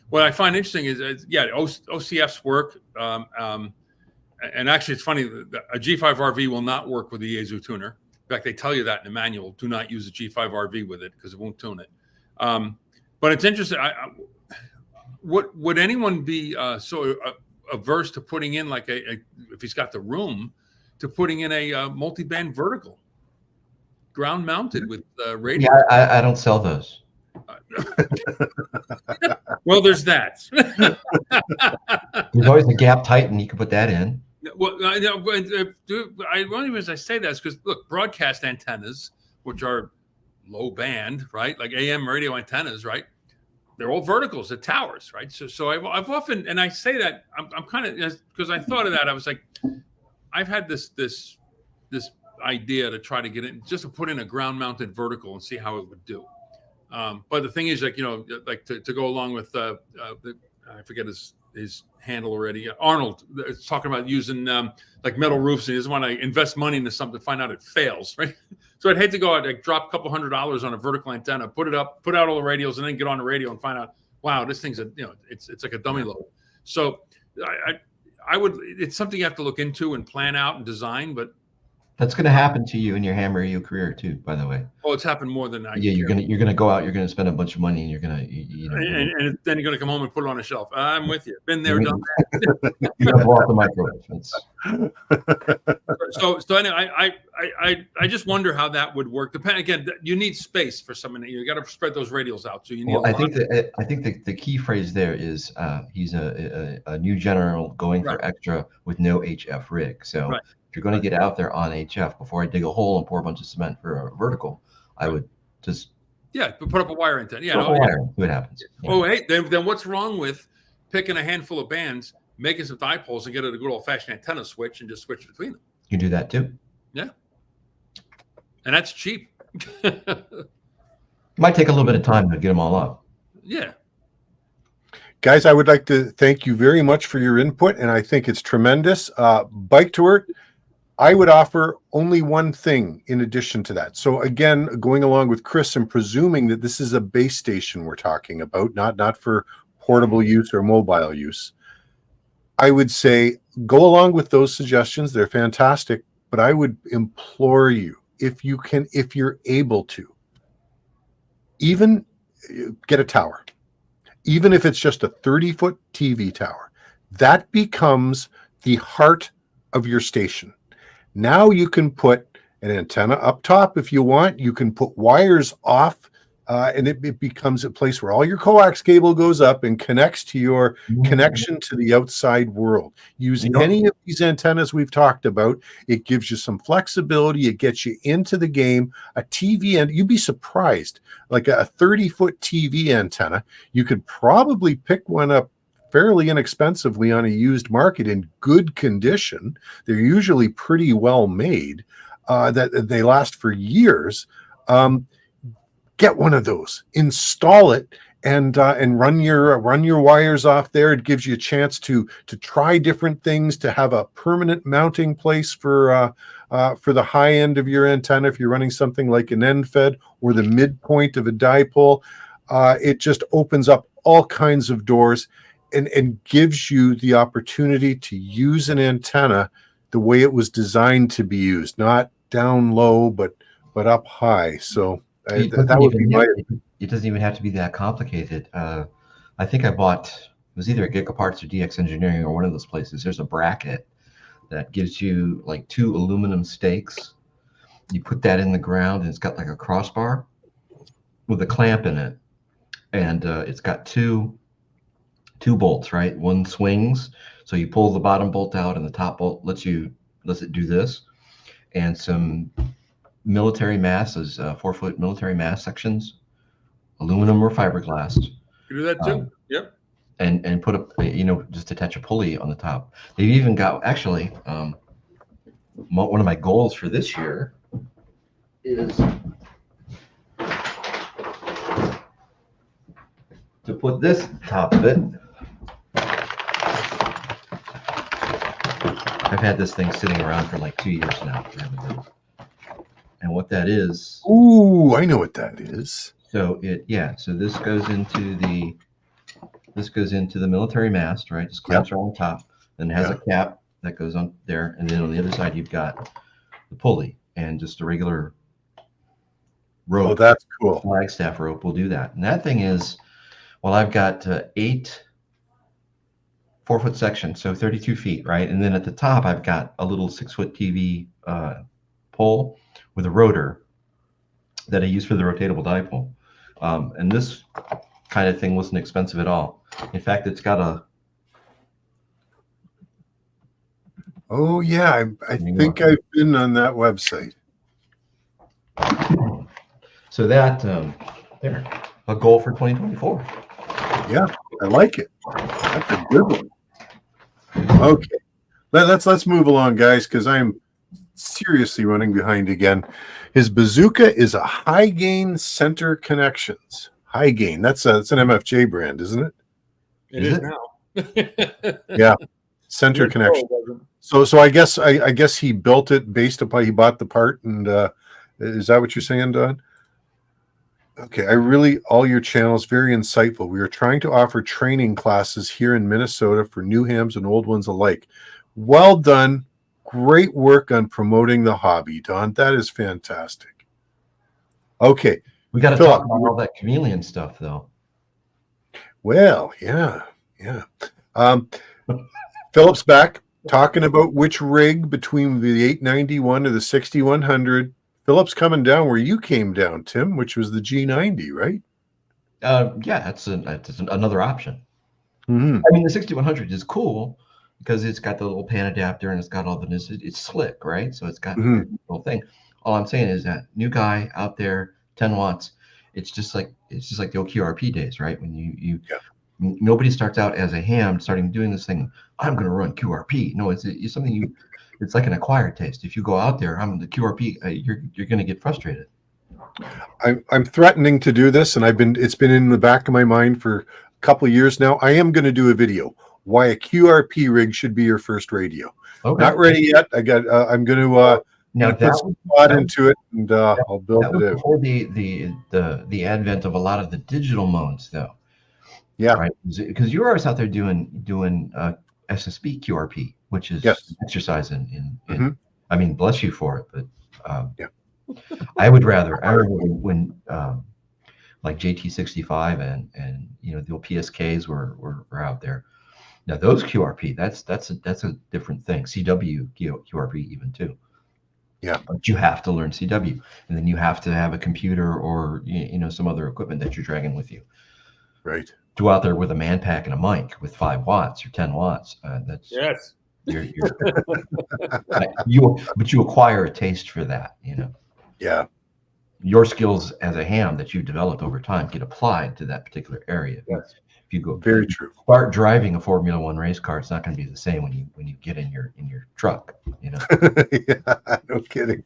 what I find interesting is OCF's work. And actually, it's funny that a G5RV will not work with the Yaesu tuner. In fact, they tell you that in the manual. Do not use a G5RV with it because it won't tune it. But it's interesting. Would anyone be so averse to putting in like if he's got the room, to putting in a multi-band vertical, ground mounted with radio? Yeah, I don't sell those. Well, there's that. There's always a gap tighten. You can put that in. Well, the only reason I say that is because look, broadcast antennas, which are low band, right, like AM radio antennas, right? They're all verticals, they're towers, right? So I've often, and I say that I'm kind of, because I thought of that, I was like, I've had this idea to try to get it, just to put in a ground mounted vertical and see how it would do. But the thing is, like, like to go along with I forget his handle already. Arnold is talking about using like metal roofs, and he doesn't want to invest money into something to find out it fails, right? So I'd hate to go out and drop a couple $100 on a vertical antenna, put it up, put out all the radios, and then get on the radio and find out, wow, this thing's it's like a dummy load. So I would, it's something you have to look into and plan out and design, but that's going to happen to you in your ham radio career too, by the way. Oh, it's happened more than I. Yeah, you're gonna go out, you're gonna spend a bunch of money, and you're gonna and then you're gonna come home and put it on a shelf. I'm with you. Been there, done that. You have off the microwave. So anyway, I just wonder how that would work. Again, you need space for someone. You got to spread those radials out. So you need. Well, I think the key phrase there is he's a new general going for extra with no HF rig. So. Right. If you're going to get out there on HF, before I dig a hole and pour a bunch of cement for a vertical, I would just put up a wire antenna. Yeah, see what happens. Yeah. Oh, hey, then what's wrong with picking a handful of bands, making some dipoles, and get a good old fashioned antenna switch and just switch between them? You can do that too. Yeah, and that's cheap. Might take a little bit of time to get them all up. Yeah. Guys, I would like to thank you very much for your input, and I think it's tremendous. Bike Tour, I would offer only one thing in addition to that. So again, going along with Chris and presuming that this is a base station we're talking about, not for portable use or mobile use, I would say go along with those suggestions. They're fantastic, but I would implore you, if you're able to, even get a tower. even if it's just a 30-foot TV tower, that becomes the heart of your station. Now you can put an antenna up top if you want. You can put wires off, and it becomes a place where all your coax cable goes up and connects to your connection to the outside world. Use any of these antennas we've talked about. It gives you some flexibility. It gets you into the game. A TV, and you'd be surprised, like a 30-foot TV antenna, you could probably pick one up fairly inexpensively on a used market in good condition. They're usually pretty well made, that they last for years. Get one of those, install it, and run your wires off there. It gives you a chance to try different things, to have a permanent mounting place for the high end of your antenna if you're running something like an end fed or the midpoint of a dipole. It just opens up all kinds of doors and gives you the opportunity to use an antenna the way it was designed to be used, not down low but up high. So that would be my. It doesn't even have to be that complicated. I think I bought, it was either at Gigaparts or DX Engineering or one of those places. There's a bracket that gives you like 2 aluminum stakes. You put that in the ground, and it's got like a crossbar with a clamp in it, and it's got two bolts, right? One swings, so you pull the bottom bolt out, and the top bolt lets it do this, and some military masses, 4-foot military mass sections, aluminum or fiberglass. You do that too. Yep. And put up, just attach a pulley on the top. They've even got, actually, one of my goals for this year is to put this top of it. I've had this thing sitting around for like 2 years now. And what that is. Ooh, I know what that is. So so this goes into the military mast, right? Just clamps around the top, then it has a cap that goes on there, and then on the other side you've got the pulley and just a regular rope. Oh, that's cool. Flagstaff rope will do that. And that thing is, well, I've got 8 4-foot sections, so 32 feet, right? And then at the top I've got a little 6-foot TV pole with a rotor that I use for the rotatable dipole. And this kind of thing wasn't expensive at all. In fact, it's got a... Oh, yeah. I think I've been on that website. So that, there, a goal for 2024. Yeah, I like it. That's a good one. Okay. Let's move along, guys, because I'm seriously running behind again. His bazooka is a high gain center connections. High gain. That's an MFJ brand, isn't it? It is now. Yeah, center connection. So I guess he built it based upon, he bought the part, and is that what you're saying, Don? Okay, all your channels very insightful. We are trying to offer training classes here in Minnesota for new hams and old ones alike. Well done. Great work on promoting the hobby, Don. That is fantastic. Okay. We got to talk about all that chameleon stuff, though. Well, yeah. Philip's back talking about which rig between the 891 or the 6100. Philip's coming down where you came down, Tim, which was the G90, right? Yeah, that's another option. Mm-hmm. I mean, the 6100 is cool because it's got the little pan adapter and it's got all the, it's slick, right? So it's got the little thing. All I'm saying is that new guy out there, 10 watts. It's just like the old QRP days, right? When nobody starts out as a ham starting doing this thing. I'm going to run QRP. No, it's something it's like an acquired taste. If you go out there, I'm the QRP. You're going to get frustrated. I'm threatening to do this, and it's been in the back of my mind for a couple of years now. I am going to do a video why a QRP rig should be your first radio. Okay. Not ready yet. I'm going to now put some thought into it, and I'll build it out. Before the advent of a lot of the digital modes, though. Yeah. Right. Because you're always out there doing SSB QRP, which is exercise in I mean, bless you for it, but I would rather. I remember when like JT65 and the old PSKs were out there. Now those QRP, that's a different thing. CW QRP even too. Yeah. But you have to learn CW, and then you have to have a computer or some other equipment that you're dragging with you. Right. Go out there with a man pack and a mic with 5 watts or 10 watts. That's Yes. but you acquire a taste for that. Yeah. Your skills as a ham that you've developed over time get applied to that particular area. Yes. If you go Very true. Start driving a Formula One race car, it's not going to be the same when you get in your truck. Yeah, no kidding.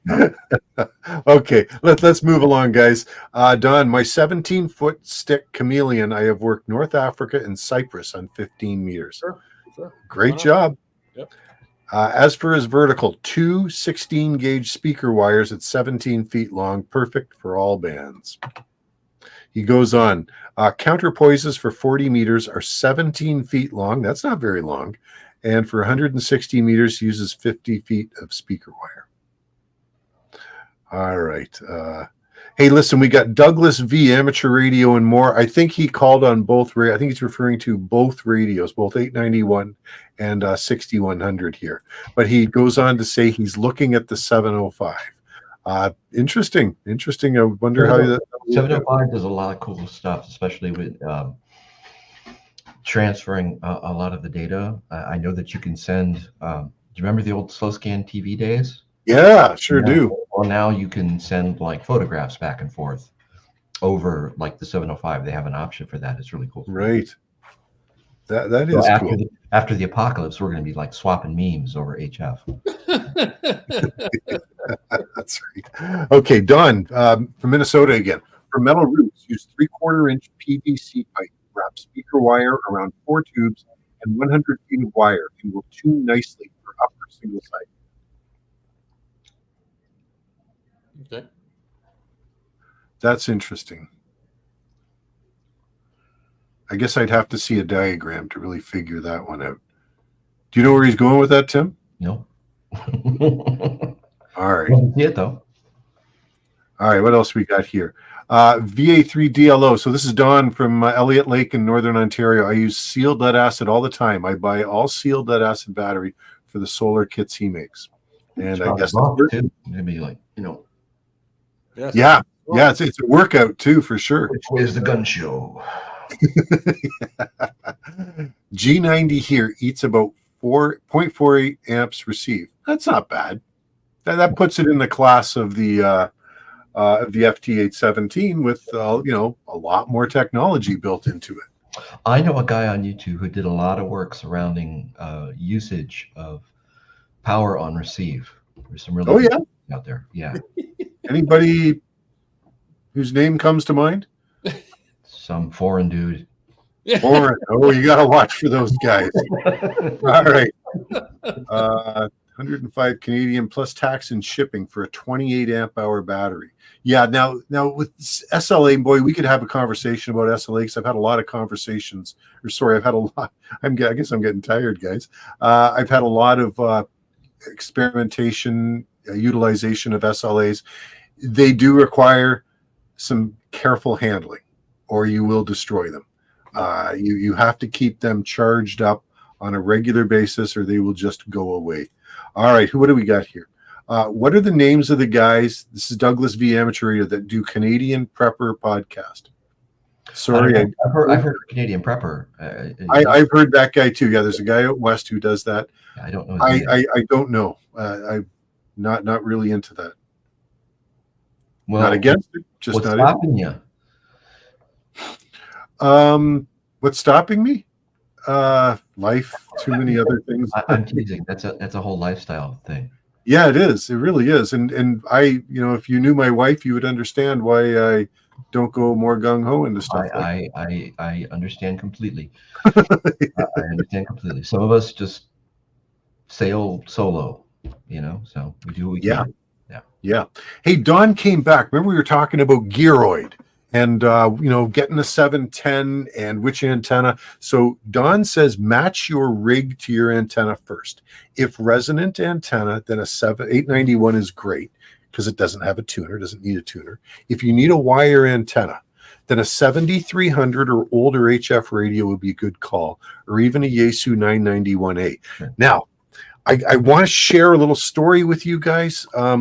Okay, let's move along, guys. Don, my 17-foot stick chameleon, I have worked North Africa and Cyprus on 15 meters. Sure. Great job. Yep. As for his vertical, 2 16-gauge speaker wires at 17 feet long, perfect for all bands. He goes on, counterpoises for 40 meters are 17 feet long. That's not very long. And for 160 meters, uses 50 feet of speaker wire. All right. Hey, listen, we got Douglas V, amateur radio and more. I think he called on both. I think he's referring to both radios, both 891 and 6100 here. But he goes on to say he's looking at the 705. Interesting. I wonder how that 705 does a lot of cool stuff, especially with transferring a lot of the data. I know that you can send. Do you remember the old slow scan TV days? Yeah, sure do. Well, now you can send like photographs back and forth over like the 705. They have an option for that. It's really cool. Right. That is cool. After the apocalypse, we're going to be like swapping memes over HF. That's right. Okay, Don from Minnesota again. For metal roofs, use 3/4-inch PVC pipe. Wrap speaker wire around 4 tubes and 100 feet of wire, and will tune nicely for upper single side. Okay. That's interesting. I guess I'd have to see a diagram to really figure that one out. Do you know where he's going with that, Tim? No. All right. Well, see it though. All right. What else we got here? VA3DLO. So this is Don from Elliott Lake in Northern Ontario. I use sealed lead acid all the time. I buy all sealed lead acid battery for the solar kits he makes. And I guess too. Maybe like, Yes. Yeah. Yeah. It's a workout too, for sure. Which way is the gun show? G90 here eats about 4.48 amps receive. That's not bad. That puts it in the class of the FT817 with a lot more technology built into it. I know a guy on YouTube who did a lot of work surrounding usage of power on receive. There's some really out there. Yeah. Anybody whose name comes to mind? Some foreign dude. Foreign. Oh, you got to watch for those guys. All right. 105 Canadian plus tax and shipping for a 28 amp hour battery. Yeah. Now with SLA, boy, we could have a conversation about SLA because I've had a lot of conversations. I've had a lot. I guess I'm getting tired, guys. I've had a lot of experimentation, utilization of SLAs. They do require some careful handling, or you will destroy them. You have to keep them charged up on a regular basis, or they will just go away. All right, what do we got here? What are the names of the guys? This is Douglas V. Amateur Radio that do Canadian Prepper podcast. Sorry, I've heard Canadian Prepper. I've heard that guy too. Yeah, there's a guy out west who does that. I don't know. I don't know. I'm not really into that. Well, not against it. Just what's not stopping you? What's stopping me? Life, too many other things. I'm teasing. That's a whole lifestyle thing. Yeah, it is. It really is. And I, if you knew my wife, you would understand why I don't go more gung ho into stuff. I understand completely. I understand completely. Some of us just sail solo, so we do what we can. Yeah. Hey, Don came back. Remember we were talking about Gearoid and, getting a 710 and which antenna. So Don says match your rig to your antenna first. If resonant antenna, then a 891 is great because it doesn't have a tuner, doesn't need a tuner. If you need a wire antenna, then a 7300 or older HF radio would be a good call, or even a Yaesu 991A. Now, I want to share a little story with you guys. I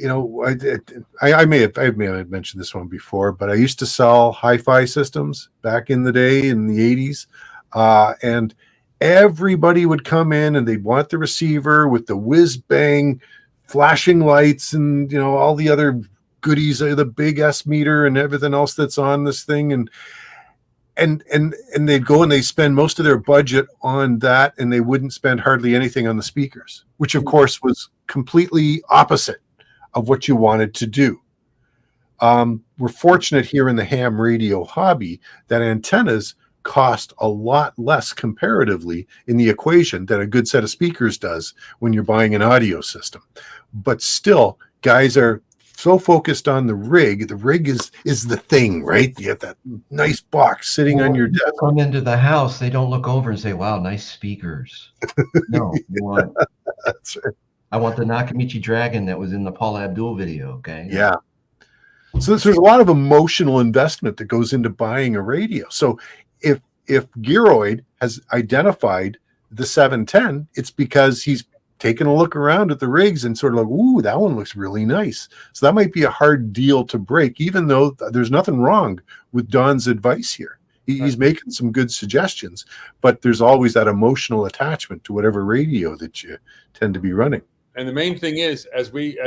may have mentioned this one before, but I used to sell hi-fi systems back in the day in the 80s, and everybody would come in and they'd want the receiver with the whiz-bang flashing lights and all the other goodies, the big S meter and everything else that's on this thing, and they'd go and they spend most of their budget on that, and they wouldn't spend hardly anything on the speakers, which of course was completely opposite of what you wanted to do. We're fortunate here in the ham radio hobby that antennas cost a lot less comparatively in the equation than a good set of speakers does when you're buying an audio system. But still, guys are so focused on the rig. The rig is the thing, right? You have that nice box sitting on your desk. Come into the house, they don't look over and say, "Wow, nice speakers." No, you want. That's right. I want the Nakamichi Dragon that was in the Paula Abdul video. Okay. Yeah. So there's a lot of emotional investment that goes into buying a radio. So if Gearoid has identified the 710, it's because he's taken a look around at the rigs and sort of like, ooh, that one looks really nice. So that might be a hard deal to break, even though there's nothing wrong with Don's advice here. He's making some good suggestions, but there's always that emotional attachment to whatever radio that you tend to be running. And the main thing is, as we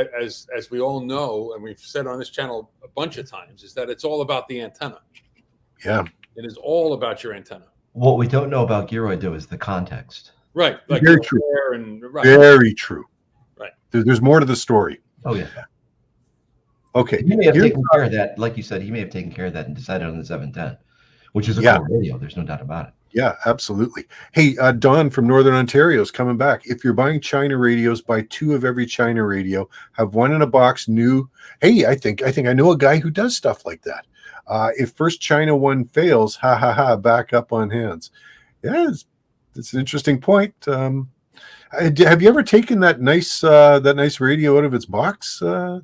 all know, and we've said on this channel a bunch of times, is that it's all about the antenna. Yeah. It is all about your antenna. What we don't know about Gearoid, though, is the context. Right. Like very true. Right. Very true. Right. There's more to the story. Oh, yeah. Okay. He may have taken care of that. Like you said, he may have taken care of that and decided on the 710, which is a cool radio. There's no doubt about it. Yeah, absolutely. Hey, Don from Northern Ontario is coming back. If you're buying China radios, buy 2 of every China radio. Have 1 in a box, new. Hey, I think I know a guy who does stuff like that. If first China one fails, back up on hands. Yeah, it's an interesting point. Have you ever taken that nice radio out of its box? No.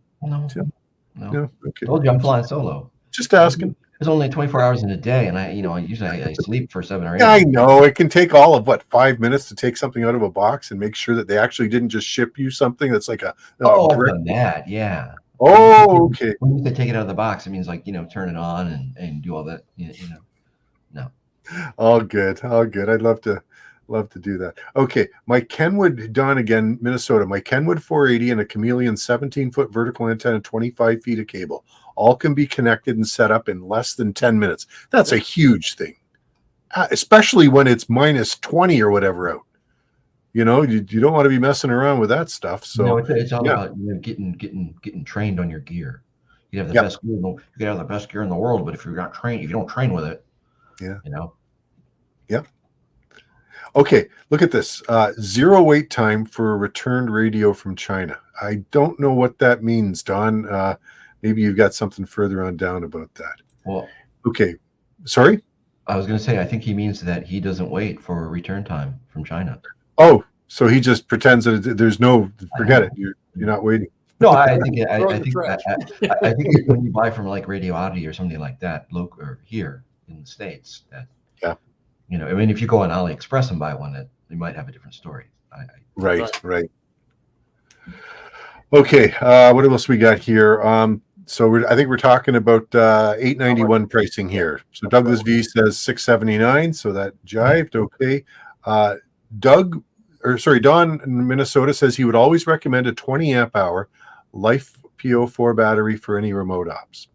Okay. Told you I'm flying solo. Just asking. There's only 24 hours in a day, and I usually sleep for 7 or 8. Yeah, I know. It can take all of 5 minutes to take something out of a box and make sure that they actually didn't just ship you something that's like a that, yeah. Oh, okay. When you say take it out of the box, it means turn it on and do all that. No. All good. I'd love to do that. Okay, my Kenwood, Don again, Minnesota. My Kenwood 480 and a Chameleon 17-foot vertical antenna, 25 feet of cable. All can be connected and set up in less than 10 minutes. That's a huge thing, especially when it's minus 20 or whatever out. You don't want to be messing around with that stuff. So no, it's all about getting trained on your gear. You have the best gear. You can have the best gear in the world, but if you're not trained, if you don't train with it, Yep. Okay, look at this. 0 wait time for a returned radio from China. I don't know what that means, Don. Maybe you've got something further on down about that. Well, okay. Sorry? I was going to say, I think he means that he doesn't wait for a return time from China. Oh, so he just pretends that there's no, forget it. You're not waiting. No, I think when you buy from like Radio Oddity or something like that, local or here in the States, that if you go on AliExpress and buy one, you might have a different story. Right. Okay, what else we got here? I think we're talking about 891 pricing here. So Douglas V says 679, so that jived. Okay. Don in Minnesota says he would always recommend a 20 amp hour Life PO4 battery for any remote ops.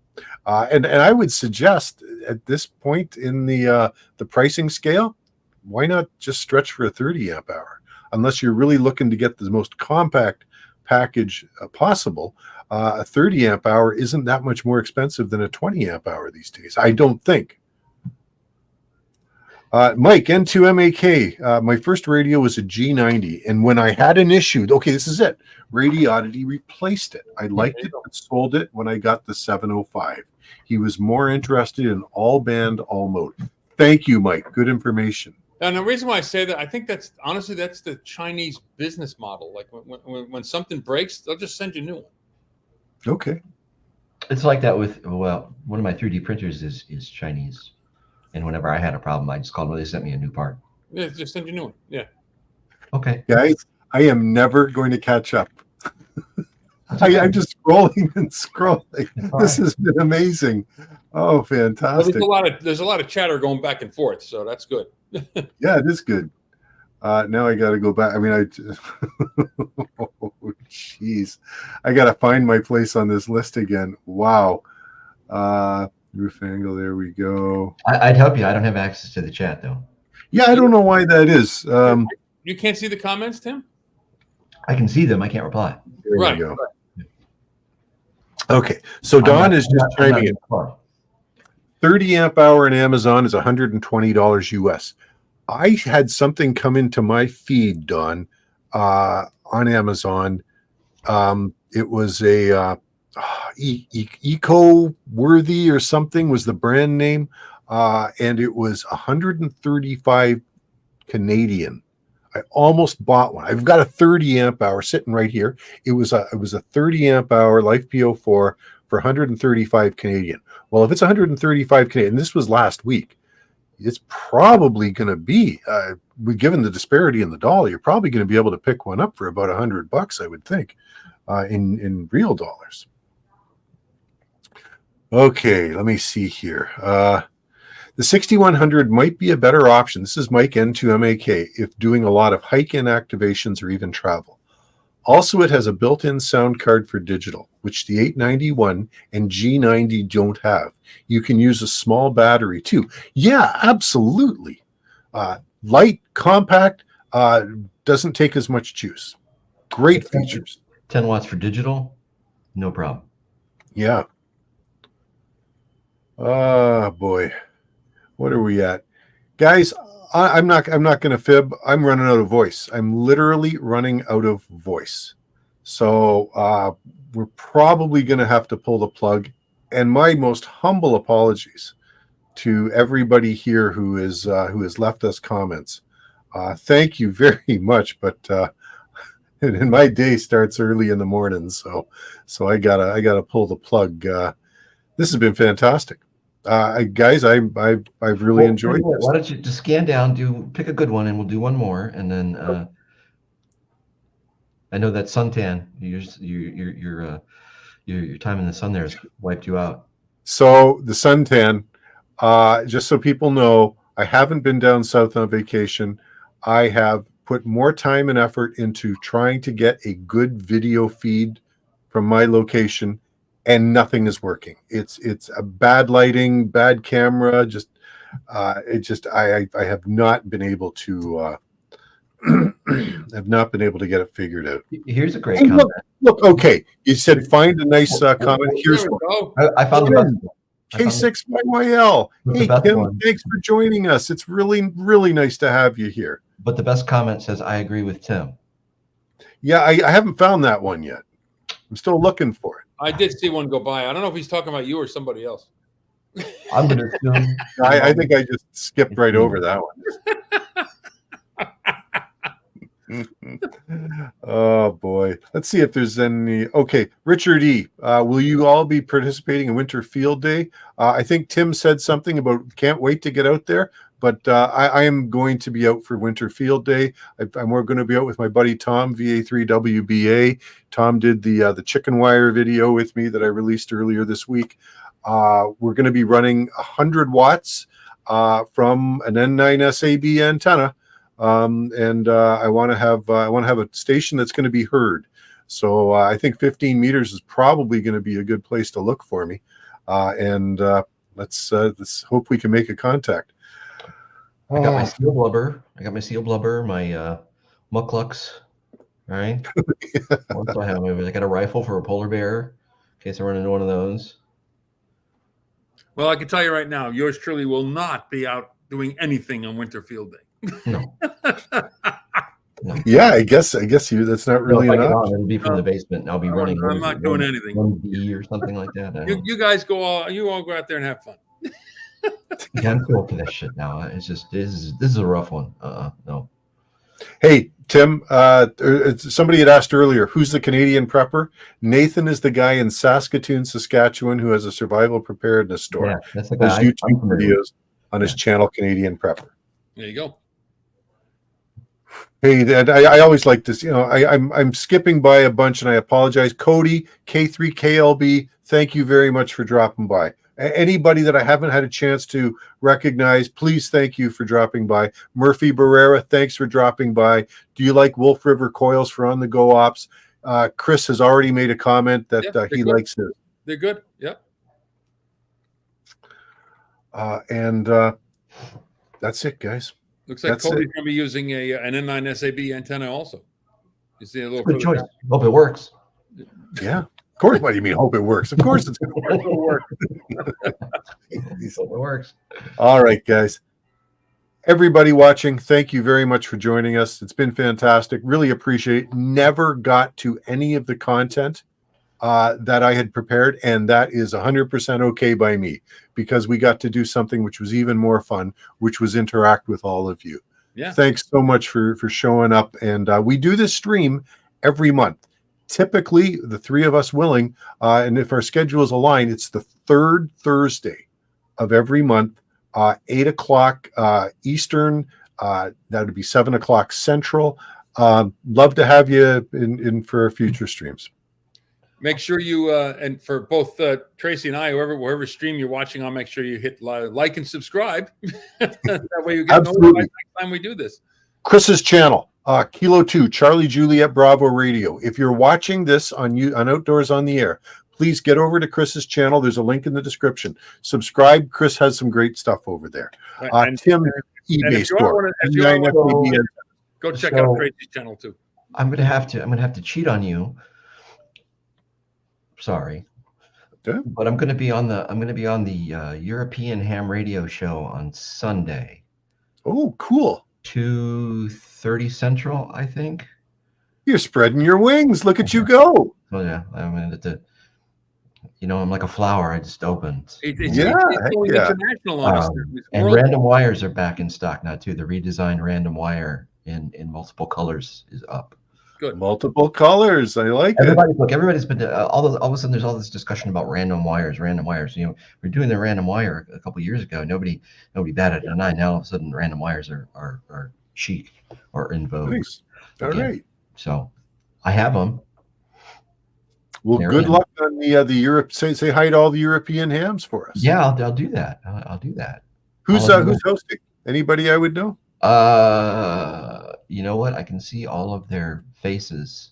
And I would suggest at this point in the pricing scale, why not just stretch for a 30 amp hour? Unless you're really looking to get the most compact package possible, a 30 amp hour isn't that much more expensive than a 20 amp hour these days, I don't think. Mike, N2MAK, my first radio was a G90, and when I had an issue, okay, this is it, Radio Oddity replaced it. I liked it, but sold it when I got the 705. He was more interested in all band, all mode. Thank you, Mike. Good information. And the reason why I say that, I think that's the Chinese business model. Like when something breaks, they'll just send you a new one. Okay. It's like that with, well, one of my 3D printers is Chinese. And whenever I had a problem, I just called them. They sent me a new part. Yeah, just send you a new one. Yeah. Okay. Guys, I am never going to catch up. Okay. I'm just scrolling and scrolling. This right. has been amazing. Oh, Well, fantastic. there's a lot of chatter going back and forth, so that's good. Yeah, it is good. Now I got to go back. I mean, oh, jeez. I got to find my place on this list again. Wow. Roof angle. There we go. I'd help you. I don't have access to the chat, though. Yeah, I don't know why that is. You can't see the comments, Tim? I can see them. I can't reply. There Right. we go. Okay, so Don is just chiming in. 30 amp hour in Amazon is $120 US. I had something come into my feed, Don, on Amazon. It was a Eco Worthy or something was the brand name, and it was 135 Canadian. I almost bought one. I've got a 30 amp hour sitting right here. It was a 30 amp hour Life PO4 for 135 Canadian. Well, if it's 135 Canadian, this was last week, it's probably going to be, given the disparity in the dollar, you're probably going to be able to pick one up for about $100, I would think, in real dollars. Okay, let me see here. The 6100 might be a better option. This is Mike N2MAK if doing a lot of hike-in activations or even travel. Also, it has a built-in sound card for digital, which the 891 and G90 don't have. You can use a small battery too. Yeah, absolutely. Light, compact, doesn't take as much juice. Great features. 10 watts for digital, no problem. Yeah. Oh boy. What are we at? Guys, I'm not going to fib. I'm running out of voice. I'm literally running out of voice. So we're probably going to have to pull the plug. And my most humble apologies to everybody here who has left us comments. Thank you very much. But and my day starts early in the morning, so I gotta pull the plug. This has been fantastic. Guys, I've really enjoyed this. Why don't you just scan down, pick a good one, and we'll do one more, and then I know that suntan, your time in the sun there has wiped you out. So the suntan, just so people know, I haven't been down south on vacation. I have put more time and effort into trying to get a good video feed from my location, and nothing is working. It's a bad lighting, bad camera. I have not been able to get it figured out. Here's a great comment. Look, okay. You said find a nice comment. Here's one. I found the best one. K6YYL. Hey, Kim, thanks for joining us. It's really, really nice to have you here. But the best comment says, I agree with Tim. Yeah, I haven't found that one yet. I'm still looking for it. I did see one go by. I don't know if he's talking about you or somebody else. I'm going to assume. I think I just skipped right over that one. Oh boy, let's see if there's any. Okay, Richard E, will you all be participating in Winter Field Day? I think Tim said something about can't wait to get out there, but I am going to be out for Winter Field Day. I'm going to be out with my buddy Tom VE3TWM. Tom did the chicken wire video with me that I released earlier this week. We're going to be running 100 watts from an N9 SAB antenna. And I want to have a station that's going to be heard. So I think 15 meters is probably going to be a good place to look for me. And let's hope we can make a contact. I got my seal blubber. My mucklux. All right. What do I have? I got a rifle for a polar bear in case I run into one of those. Well, I can tell you right now, yours truly will not be out doing anything on Winter Field Day. No. Yeah, I guess that's not really an option. It'll be from the basement, and I'll be running. I'm not doing anything. 1B or something like that. You guys you all go out there and have fun. Yeah, I'm cool for that shit now. It's just this is a rough one. No. Hey, Tim, somebody had asked earlier, who's the Canadian prepper? Nathan is the guy in Saskatoon, Saskatchewan, who has a survival preparedness store. Yeah, that's the Those guy. YouTube videos on his channel, Canadian Prepper. There you go. Hey, and I always like this. You know, I'm skipping by a bunch, and I apologize. Cody K3KLB, thank you very much for dropping by. Anybody that I haven't had a chance to recognize, please thank you for dropping by. Murphy Barrera, thanks for dropping by. Do you like Wolf River Coils for On the Go Ops? Chris has already made a comment that he likes it. They're good. Yep. And that's it, guys. Looks like Cody's going to be using an N9 SAB antenna also. You see a little good choice. Hope it works. Yeah. Of course. What do you mean? Hope it works. Of course it's going to work. Hope it works. All right, guys. Everybody watching, thank you very much for joining us. It's been fantastic. Really appreciate it. Never got to any of the content that I had prepared, and that is 100% okay by me, because we got to do something which was even more fun, which was interact with all of you. Yeah. Thanks so much for showing up. And we do this stream every month. Typically, the three of us willing, and if our schedules align, it's the third Thursday of every month, 8 o'clock Eastern. That would be 7 o'clock Central. Love to have you in for future streams. Make sure you, and for both Tracy and I, whoever stream you're watching on, make sure you hit like and subscribe. That way you get notified next time we do this. Chris's channel, Kilo 2, Charlie Juliet Bravo Radio. If you're watching this on Outdoors on the Air, please get over to Chris's channel. There's a link in the description. Subscribe. Chris has some great stuff over there. Tim, eBay store. Go check out Tracy's channel too. I'm gonna have to cheat on you. Sorry, but I'm gonna be on the European Ham Radio Show on Sunday. Oh, cool. 2:30 Central, I think. You're spreading your wings. Look at you go. Oh yeah, I mean, I'm like a flower. I just opened. It's international on us. And random wires are back in stock now too. The redesigned random wire in multiple colors is up. Good. Multiple colors. I like it. Everybody's been all of a sudden there's all this discussion about random wires. You know, we're doing the random wire a couple of years ago. Nobody batted an eye. Now all of a sudden random wires are chic or in vogue. Nice. All right. So I have them. Well, good luck on the Europe. Say hi to all the European hams for us. Yeah, I'll do that. I'll do that. Who's hosting? Anybody I would know? You know what? I can see all of their faces,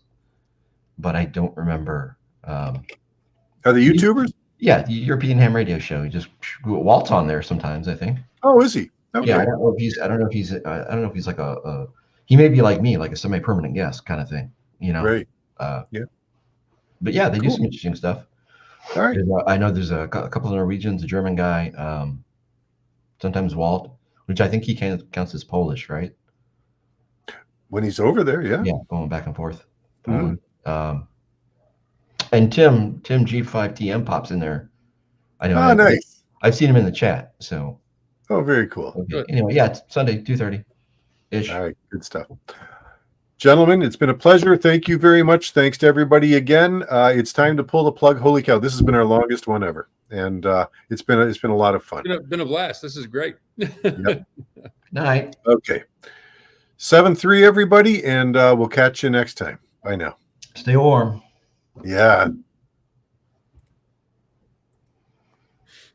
but I don't remember. Are they YouTubers? Yeah, the European Ham Radio Show. He just Walt's on there sometimes, I think. Oh, is he? Okay. Yeah, I don't know if he's like he may be like me, like a semi-permanent guest kind of thing. You know. Right. Yeah. But yeah, they do some interesting stuff. All right. I know there's a couple of Norwegians, a German guy, sometimes Walt, which I think he counts as Polish, right? When he's over there, yeah. Yeah, going back and forth. Mm-hmm. And Tim G5TM pops in there. I know. Oh, nice. I've seen him in the chat. So. Oh, very cool. Okay. Anyway, yeah, it's Sunday, 2:30-ish. All right, good stuff. Gentlemen, it's been a pleasure. Thank you very much. Thanks to everybody again. It's time to pull the plug. Holy cow, this has been our longest one ever, and it's been a lot of fun. It's been a blast. This is great. Yep. Night. Okay. 7-3, everybody, and we'll catch you next time. Bye now. Stay warm. Yeah.